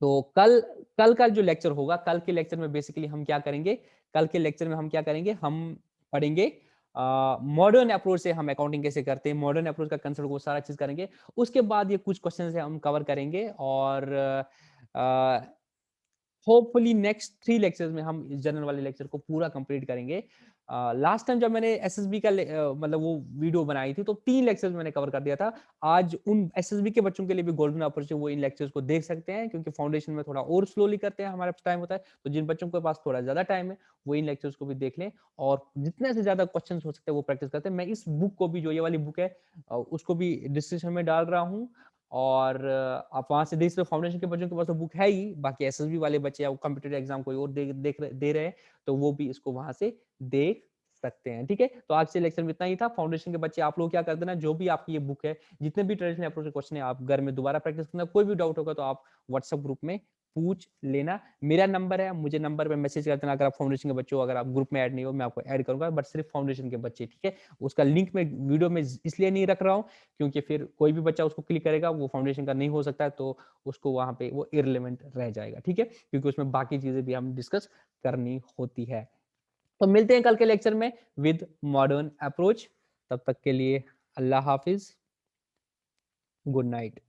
तो कल कल का जो लेक्चर होगा, कल के लेक्चर में बेसिकली हम क्या करेंगे, कल के लेक्चर में हम क्या करेंगे, हम पढ़ेंगे मॉडर्न अप्रोच से हम अकाउंटिंग कैसे करते हैं, मॉडर्न अप्रोच का कंसेप्ट, वो सारा चीज करेंगे। उसके बाद ये कुछ क्वेश्चन है हम कवर करेंगे, और होपफुली नेक्स्ट 3 लेक्चर्स में हम इस जर्नल वाले लेक्चर को पूरा कंप्लीट करेंगे। लास्ट टाइम जब मैंने एसएसबी का मतलब वो वीडियो बनाई थी, तो 3 लेक्चर्स मैंने कवर कर दिया था। आज उन एसएसबी के बच्चों के लिए भी गोल्डन अपॉर्चुनिटी, वो इन लेक्चर्स को देख सकते हैं, क्योंकि फाउंडेशन में थोड़ा और स्लोली करते हैं, हमारे पास टाइम होता है, तो जिन बच्चों के पास थोड़ा ज्यादा टाइम है वो इन लेक्चर्स को भी देख लें, और जितने से ज्यादा क्वेश्चन हो सकते हैं वो प्रैक्टिस करते हैं। मैं इस बुक को भी, जो ये वाली बुक है, उसको भी डिस्क्रिप्शन में डाल रहा हूँ, और आप वहां से देख सकते हो। फाउंडेशन के बच्चों के पास तो बुक है ही, बाकी एसएसबी वाले बच्चे या कॉम्पिटेटिव एग्जाम कोई और दे रहे हैं, तो वो भी इसको वहां से देख सकते हैं, ठीक है। तो आज से लेक्चर में इतना ही था। फाउंडेशन के बच्चे आप लोग क्या कर देना, जो भी आपकी ये बुक है, जितने भी ट्रेडिशनल अप्रोच के क्वेश्चन है, आप घर में दोबारा प्रैक्टिस करना। कोई भी डाउट होगा तो आप व्हाट्सएप ग्रुप में पूछ लेना। मेरा नंबर है, मुझे नंबर पे मैसेज कर देना। अगर आप फाउंडेशन के बच्चे हो, अगर आप ग्रुप में ऐड नहीं हो, मैं आपको ऐड करूंगा, बट सिर्फ फाउंडेशन के बच्चे, ठीक है। उसका लिंक मैं वीडियो में इसलिए नहीं रख रहा हूँ, क्योंकि फिर कोई भी बच्चा उसको क्लिक करेगा, वो फाउंडेशन का नहीं हो सकता है, तो उसको वहां पे वो इररिलेवेंट रह जाएगा, ठीक है, क्योंकि उसमें बाकी चीजें भी हम डिस्कस करनी होती है। तो मिलते हैं कल के लेक्चर में विद मॉडर्न अप्रोच। तब तक के लिए अल्लाह हाफिज, गुड नाइट।